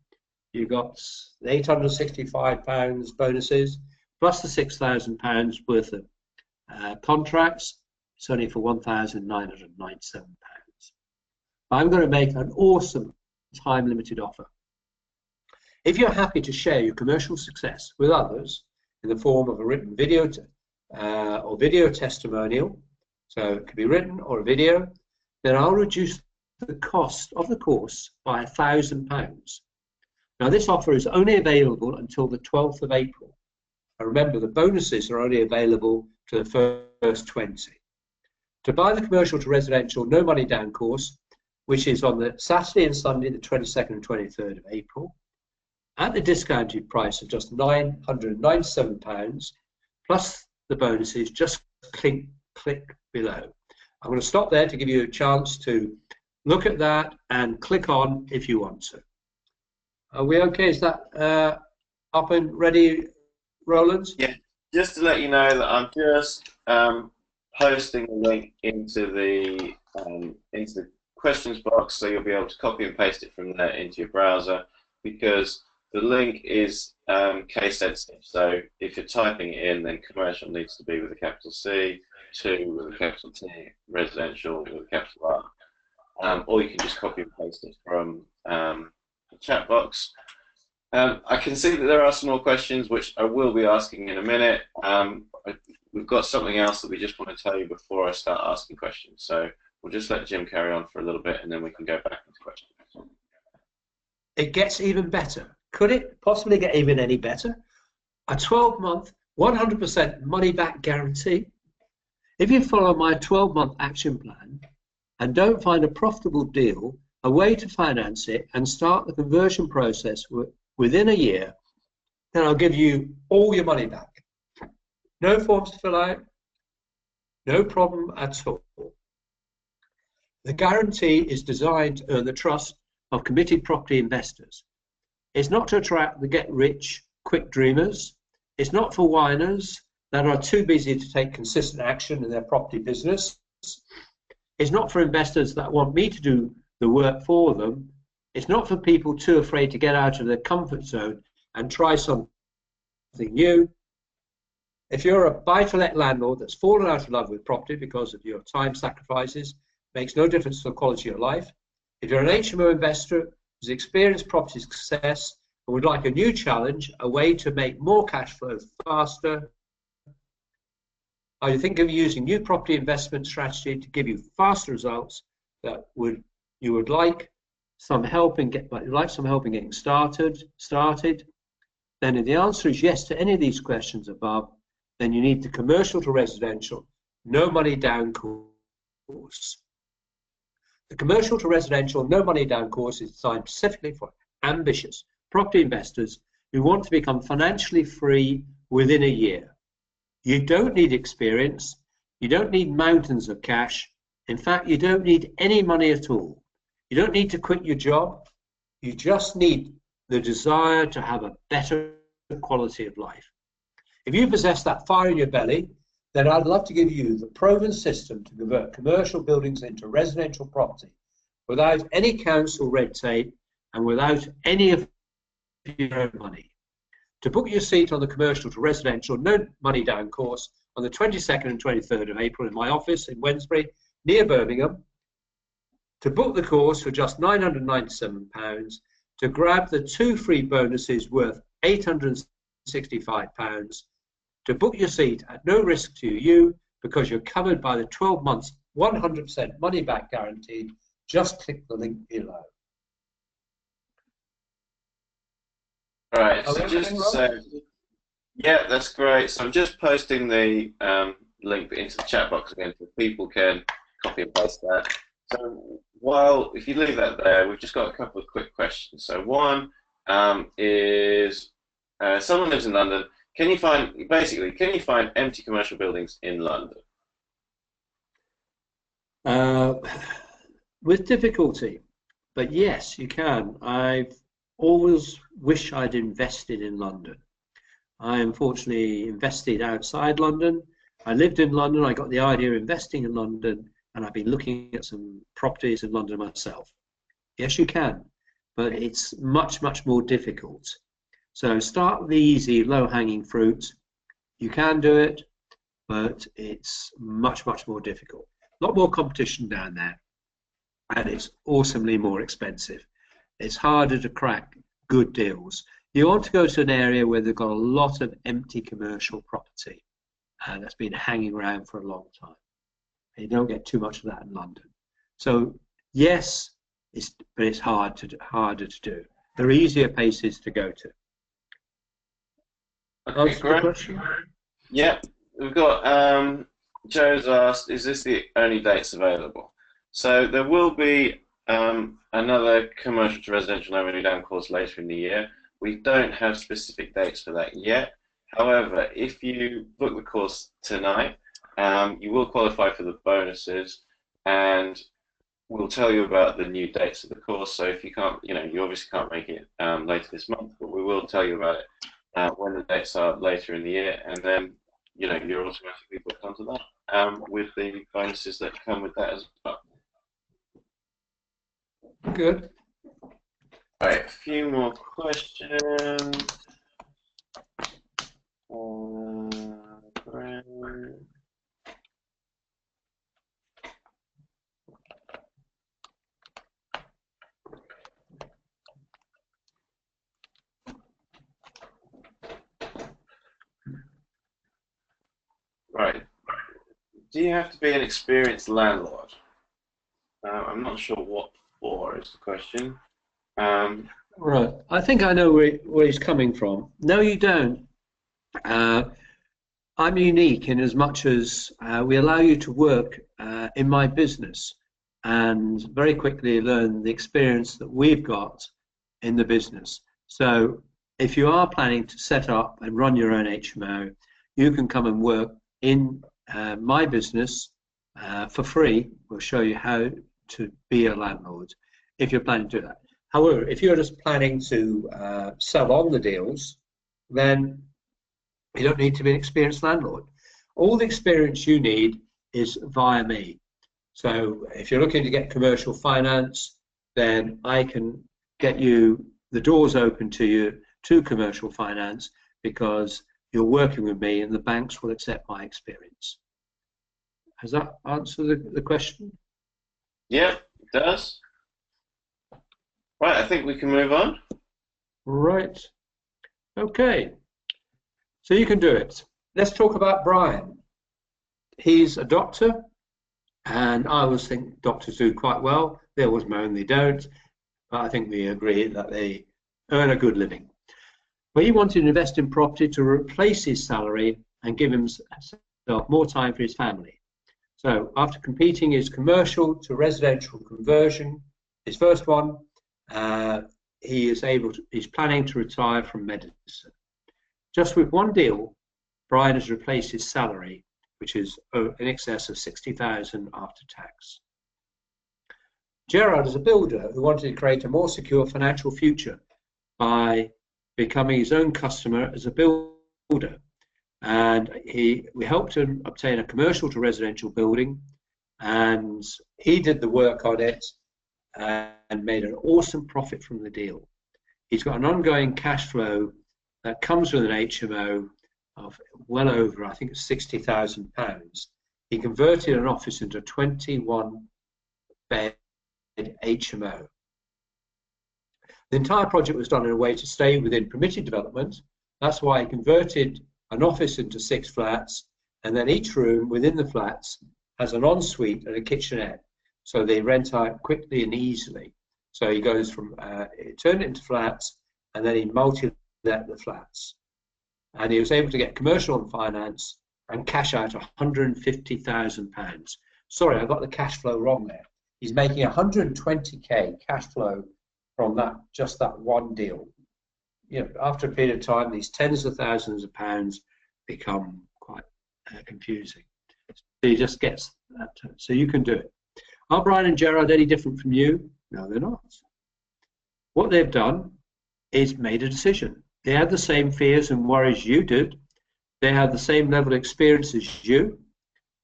You've got the £865 bonuses plus the £6,000 worth of contracts. It's only for £1,997. I'm going to make an awesome time-limited offer. If you're happy to share your commercial success with others in the form of a written video or video testimonial, so it could be written or a video, then I'll reduce the cost of the course by £1,000. Now, this offer is only available until the 12th of April. And remember, the bonuses are only available to the first 20. To buy the commercial to residential no money down course, which is on the Saturday and Sunday, the 22nd and 23rd of April, at the discounted price of just £997 plus the bonuses, just click below. I'm going to stop there to give you a chance to look at that and click on if you want to. Are we okay? Is that up and ready, Roland? Yeah, just to let you know that I'm just posting a link into the questions box, so you'll be able to copy and paste it from there into your browser, because the link is case sensitive. So if you're typing it in, then commercial needs to be with a capital C, 2 with a capital T, residential with a capital R. Or you can just copy and paste it from the chat box. I can see that there are some more questions, which I will be asking in a minute. We've got something else that we just want to tell you before I start asking questions. So we'll just let Jim carry on for a little bit, and then we can go back into questions. It gets even better. Could it possibly get even any better? A 12-month, 100% money-back guarantee. If you follow my 12-month action plan and don't find a profitable deal, a way to finance it, and start the conversion process within a year, then I'll give you all your money back. No forms to fill out, no problem at all. The guarantee is designed to earn the trust of committed property investors. It's not to attract the get-rich-quick dreamers. It's not for whiners that are too busy to take consistent action in their property business. It's not for investors that want me to do the work for them. It's not for people too afraid to get out of their comfort zone and try something new. If you're a buy-to-let landlord that's fallen out of love with property because of your time sacrifices, makes no difference to the quality of your life. If you're an HMO investor who's experienced property success and would like a new challenge, a way to make more cash flow faster, are you thinking of using new property investment strategy to give you faster results that you would like some help in getting started, then if the answer is yes to any of these questions above, then you need the commercial to residential, no money down course. The commercial to residential, no money down course is designed specifically for ambitious property investors who want to become financially free within a year. You don't need experience. You don't need mountains of cash. In fact, you don't need any money at all. You don't need to quit your job. You just need the desire to have a better quality of life. If you possess that fire in your belly, then I'd love to give you the proven system to convert commercial buildings into residential property without any council red tape and without any of your own money. To book your seat on the commercial to residential no money down course on the 22nd and 23rd of April in my office in Wednesbury near Birmingham, to book the course for just £997, to grab the 2 free bonuses worth £865, to book your seat at no risk to you because you're covered by the 12 months 100% money back guaranteed, just click the link below. All right, so just to say, yeah, that's great. So I'm just posting the link into the chat box again so people can copy and paste that. So if you leave that there, we've just got a couple of quick questions. So one is someone lives in London. Can you find empty commercial buildings in London? With difficulty, but yes, you can. I've always wished I'd invested in London. I unfortunately invested outside London. I lived in London. I got the idea of investing in London, and I've been looking at some properties in London myself. Yes, you can, but it's much, much more difficult. So start with the easy, low-hanging fruit. You can do it, but it's much, much more difficult. A lot more competition down there, and it's awesomely more expensive. It's harder to crack good deals. You want to go to an area where they've got a lot of empty commercial property that's been hanging around for a long time. You don't get too much of that in London. So yes, but it's harder to do. There are easier places to go to. Okay, great. Question? Yeah, we've got Joe's asked, is this the only dates available? So there will be another commercial to residential no down course later in the year. We don't have specific dates for that yet. However, if you book the course tonight, you will qualify for the bonuses, and we'll tell you about the new dates of the course. So if you can't, you obviously can't make it later this month, but we will tell you about it when the dates are later in the year, and then you're automatically booked onto that with the bonuses that come with that as well. Good. Right, a few more questions. Right. Do you have to be an experienced landlord? I'm not sure what for is the question. Right. I think I know where he's coming from. No, you don't. I'm unique in as much as we allow you to work in my business and very quickly learn the experience that we've got in the business. So if you are planning to set up and run your own HMO, you can come and work in my business for free. We'll show you how to be a landlord if you're planning to do that. However, if you're just planning to sell on the deals, then you don't need to be an experienced landlord. All the experience you need is via me. So if you're looking to get commercial finance, then I can get you the doors open to you to commercial finance because you're working with me and the banks will accept my experience. Has that answered the question? Yeah, it does. Right, I think we can move on. Right. Okay. So you can do it. Let's talk about Brian. He's a doctor, and I always think doctors do quite well. They always moan they don't, but I think we agree that they earn a good living. But he wanted to invest in property to replace his salary and give himself more time for his family. So after completing his commercial to residential conversion, his first one, he's planning to retire from medicine. Just with one deal, Brian has replaced his salary, which is in excess of 60,000 after tax. Gerard is a builder who wanted to create a more secure financial future by becoming his own customer as a builder. And we helped him obtain a commercial to residential building, and he did the work on it and made an awesome profit from the deal. He's got an ongoing cash flow that comes with an HMO of well over, I think it's £60,000. He converted an office into a 21-bed HMO. The entire project was done in a way to stay within permitted development. That's why he converted an office into 6 flats, and then each room within the flats has an ensuite and a kitchenette, so they rent out quickly and easily. So he goes from turn it into flats, and then he multi-let the flats. And he was able to get commercial and finance and cash out £150,000. Sorry, I got the cash flow wrong there. He's making 120k cash flow from just that one deal. After a period of time, these tens of thousands of pounds become quite confusing. So he just gets that. So you can do it. Are Brian and Gerard any different from you? No, they're not. What they've done is made a decision. They have the same fears and worries you do. They have the same level of experience as you.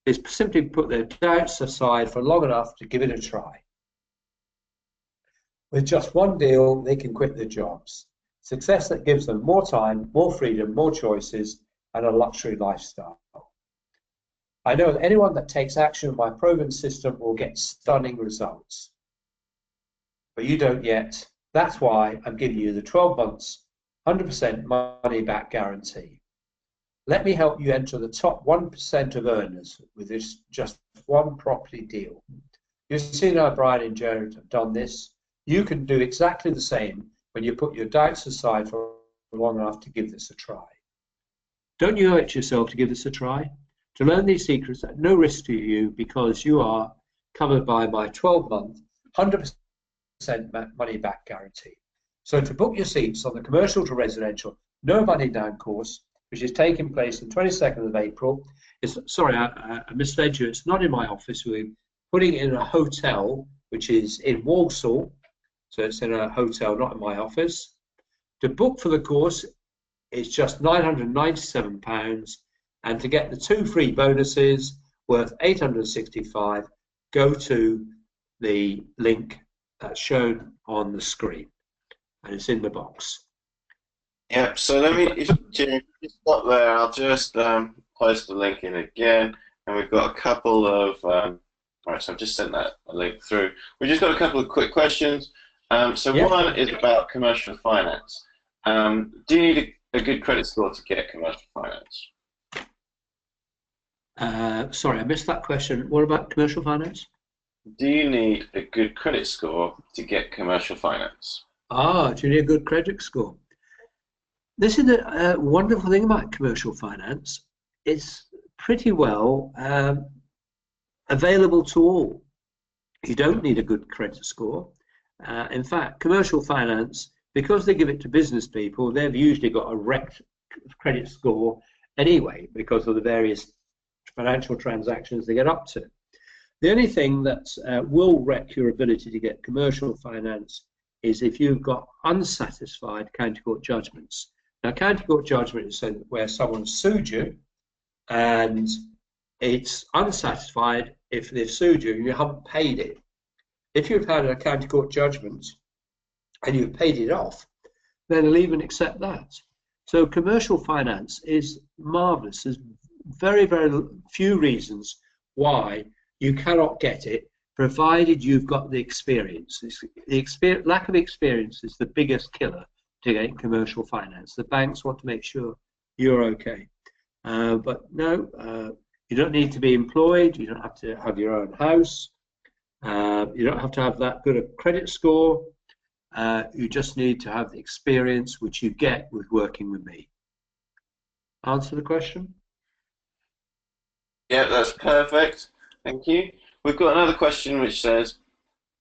They simply put their doubts aside for long enough to give it a try. With just one deal, they can quit their jobs. Success that gives them more time, more freedom, more choices, and a luxury lifestyle. I know that anyone that takes action on my proven system will get stunning results. But you don't yet. That's why I'm giving you the 12 months, 100% money back guarantee. Let me help you enter the top 1% of earners with this just one property deal. You've seen how Brian and Jared have done this. You can do exactly the same when you put your doubts aside for long enough to give this a try. Don't you owe it to yourself to give this a try? To learn these secrets at no risk to you, because you are covered by my 12-month, 100% money back guarantee. So to book your seats on the commercial to residential, no money down course, which is taking place on the 22nd of April. Sorry, I misled you. It's not in my office. We're putting it in a hotel, which is in Walsall. So it's in a hotel, not in my office. To book for the course, it's just £997. And to get the 2 free bonuses worth £865, go to the link that's shown on the screen. And it's in the box. Yep, so let me, if you stop there, I'll just post the link in again, and we've got a couple of, alright, so I've just sent that link through. We've just got a couple of quick questions. Yep. One is about commercial finance. Do you need a good credit score to get commercial finance? Sorry, I missed that question. What about commercial finance? Do you need a good credit score to get commercial finance? Do you need a good credit score? This is a wonderful thing about commercial finance. It's pretty well available to all. You don't need a good credit score. In fact, commercial finance, because they give it to business people, they've usually got a wrecked credit score anyway, because of the various financial transactions they get up to. The only thing that will wreck your ability to get commercial finance is if you've got unsatisfied county court judgments. Now, county court judgment is where someone sued you and it's unsatisfied if they've sued you and you haven't paid it. If you've had a county court judgment and you've paid it off, then they'll even accept that. So commercial finance is marvellous. There's very, very few reasons why you cannot get it, provided you've got the experience. Lack of experience is the biggest killer to get commercial finance. The banks want to make sure you're okay. But no, you don't need to be employed. You don't have to have your own house. You don't have to have that good a credit score. You just need to have the experience which you get with working with me. Answer the question? Yeah, that's perfect. Thank you. We've got another question which says,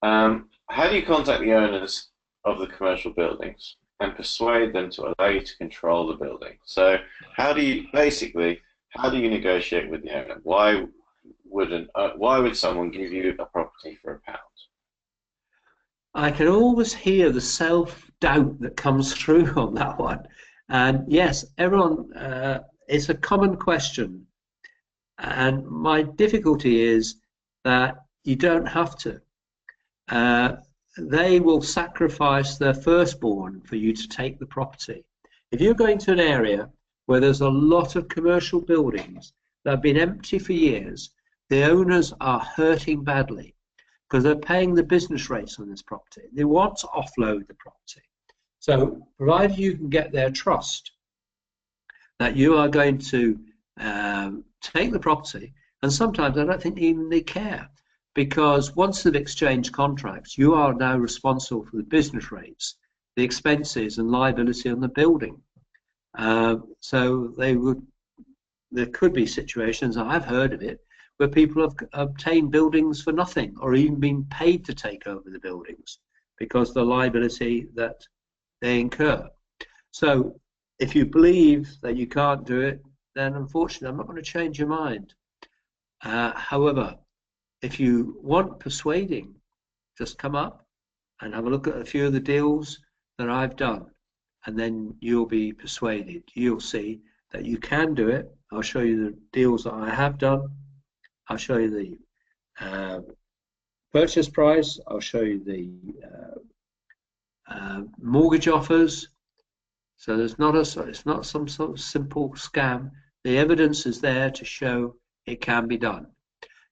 how do you contact the owners of the commercial buildings and persuade them to allow you to control the building? So how do you negotiate with the owner? Why would someone give you a property for £1? I can always hear the self-doubt that comes through on that one. And yes, everyone, it's a common question. And my difficulty is that you don't have to. They will sacrifice their firstborn for you to take the property. If you're going to an area where there's a lot of commercial buildings that have been empty for years, the owners are hurting badly because they're paying the business rates on this property. They want to offload the property. So provided you can get their trust that you are going to take the property, and sometimes I don't think even they care, because once they've exchanged contracts, you are now responsible for the business rates, the expenses and liability on the building. So there could be situations, I've heard of it, where people have obtained buildings for nothing or even been paid to take over the buildings because of the liability that they incur. So if you believe that you can't do it, then unfortunately I'm not going to change your mind. However, if you want persuading, just come up and have a look at a few of the deals that I've done. and then you'll be persuaded. You'll see that you can do it. I'll show you the deals that I have done. I'll show you the purchase price. I'll show you the mortgage offers. So it's not some sort of simple scam. The evidence is there to show it can be done.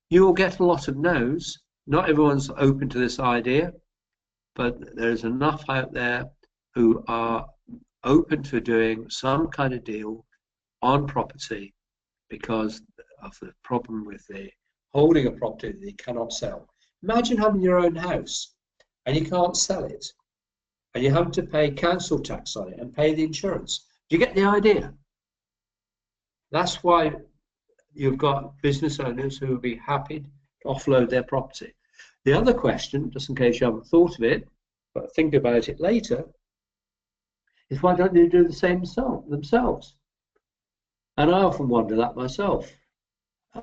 You will get a lot of no's. Not everyone's open to this idea, but there's enough out there who are open to doing some kind of deal on property because of the problem with the holding a property that you cannot sell. Imagine having your own house and you can't sell it, and you have to pay council tax on it and pay the insurance. Do you get the idea? That's why you've got business owners who will be happy to offload their property. The other question, just in case you haven't thought of it, but think about it later, is why don't they do the same themselves? And I often wonder that myself.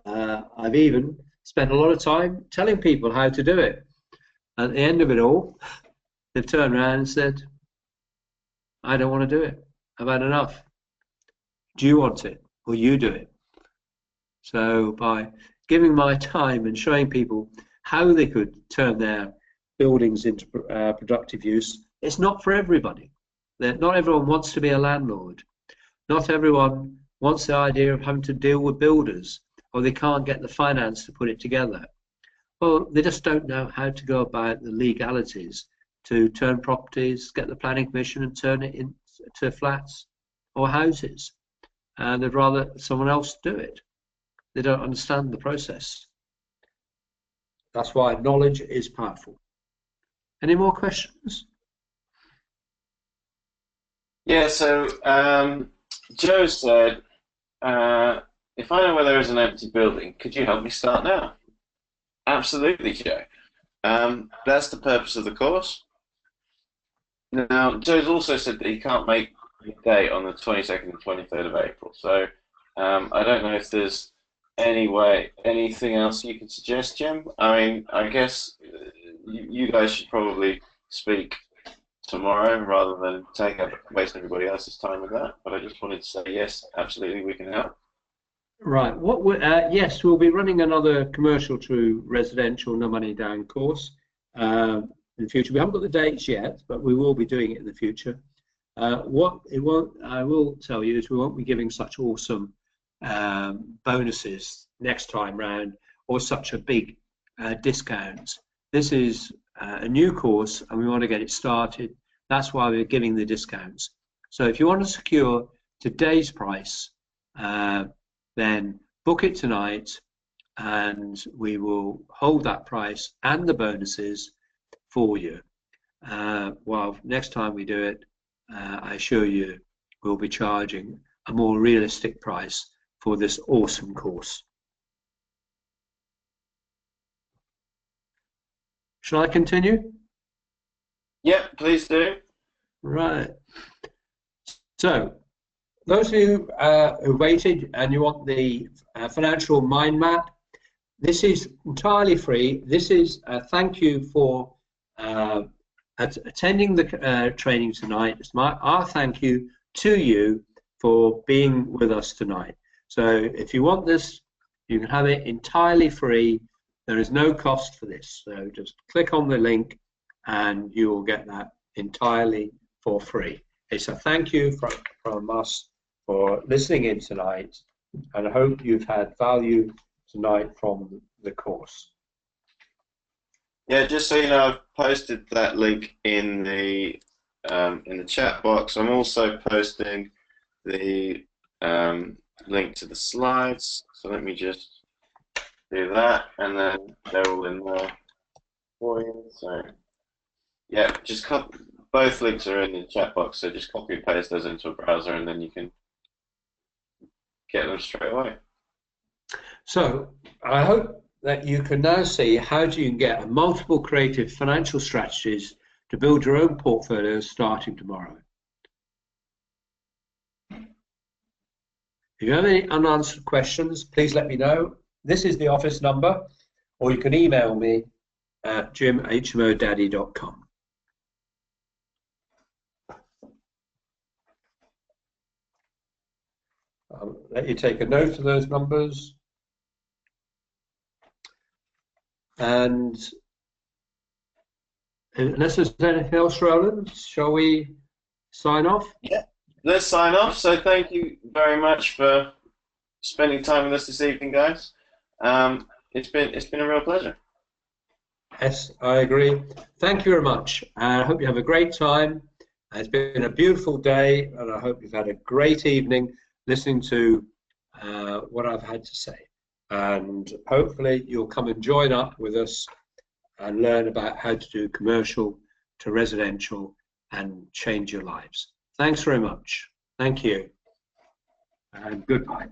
I've even spent a lot of time telling people how to do it. At the end of it all, they've turned around and said, I don't want to do it. I've had enough. Do you want it? Will you do it? So by giving my time and showing people how they could turn their buildings into productive use, it's not for everybody. Not everyone wants to be a landlord. Not everyone wants the idea of having to deal with builders, or they can't get the finance to put it together. Well, they just don't know how to go about the legalities to turn properties, get the planning permission and turn it into flats or houses. And they'd rather someone else do it. They don't understand the process. That's why knowledge is powerful. Any more questions? Yeah, so Joe said, if I know where there is an empty building, could you help me start now? Absolutely, Joe. That's the purpose of the course. Now, Joe's also said that he can't make the date on the 22nd and 23rd of April, so I don't know if there's anything else you could suggest, Jim? I mean, I guess you guys should probably speak tomorrow rather than waste everybody else's time with that, but I just wanted to say yes, absolutely, we can help. Right. Yes, we'll be running another commercial to residential no money down course in the future. We haven't got the dates yet, but we will be doing it in the future. I will tell you is we won't be giving such awesome bonuses next time round or such a big discount. This is a new course and we want to get it started. That's why we're giving the discounts. So if you want to secure today's price, then book it tonight and we will hold that price and the bonuses for you. Well, next time we do it, I assure you we'll be charging a more realistic price for this awesome course. Shall I continue? Yep, please do. Right. So, those of you who waited and you want the financial mind map, this is entirely free. This is a thank you for attending the training tonight. It's our thank you to you for being with us tonight. So if you want this, you can have it entirely free. There is no cost for this. So just click on the link and you will get that entirely for free. It's a thank you from us for listening in tonight, and I hope you've had value tonight from the course. Yeah, just so you know, I've posted that link in the chat box. I'm also posting the link to the slides. So let me just do that, and then they're all in there for you. So yeah, just both links are in the chat box. So just copy and paste those into a browser, and then you can get them straight away. So I hope that you can now see how you can get multiple creative financial strategies to build your own portfolio starting tomorrow. If you have any unanswered questions, please let me know. This is the office number, or you can email me at jim@hmodaddy.com. I'll let you take a note of those numbers. And unless there's anything else, Roland, shall we sign off? Yeah, let's sign off. So thank you very much for spending time with us this evening, guys. It's been a real pleasure. Yes, I agree. Thank you very much. I hope you have a great time. It's been a beautiful day, and I hope you've had a great evening listening to what I've had to say. And hopefully you'll come and join up with us and learn about how to do commercial to residential and change your lives. Thanks very much. Thank you. And goodbye.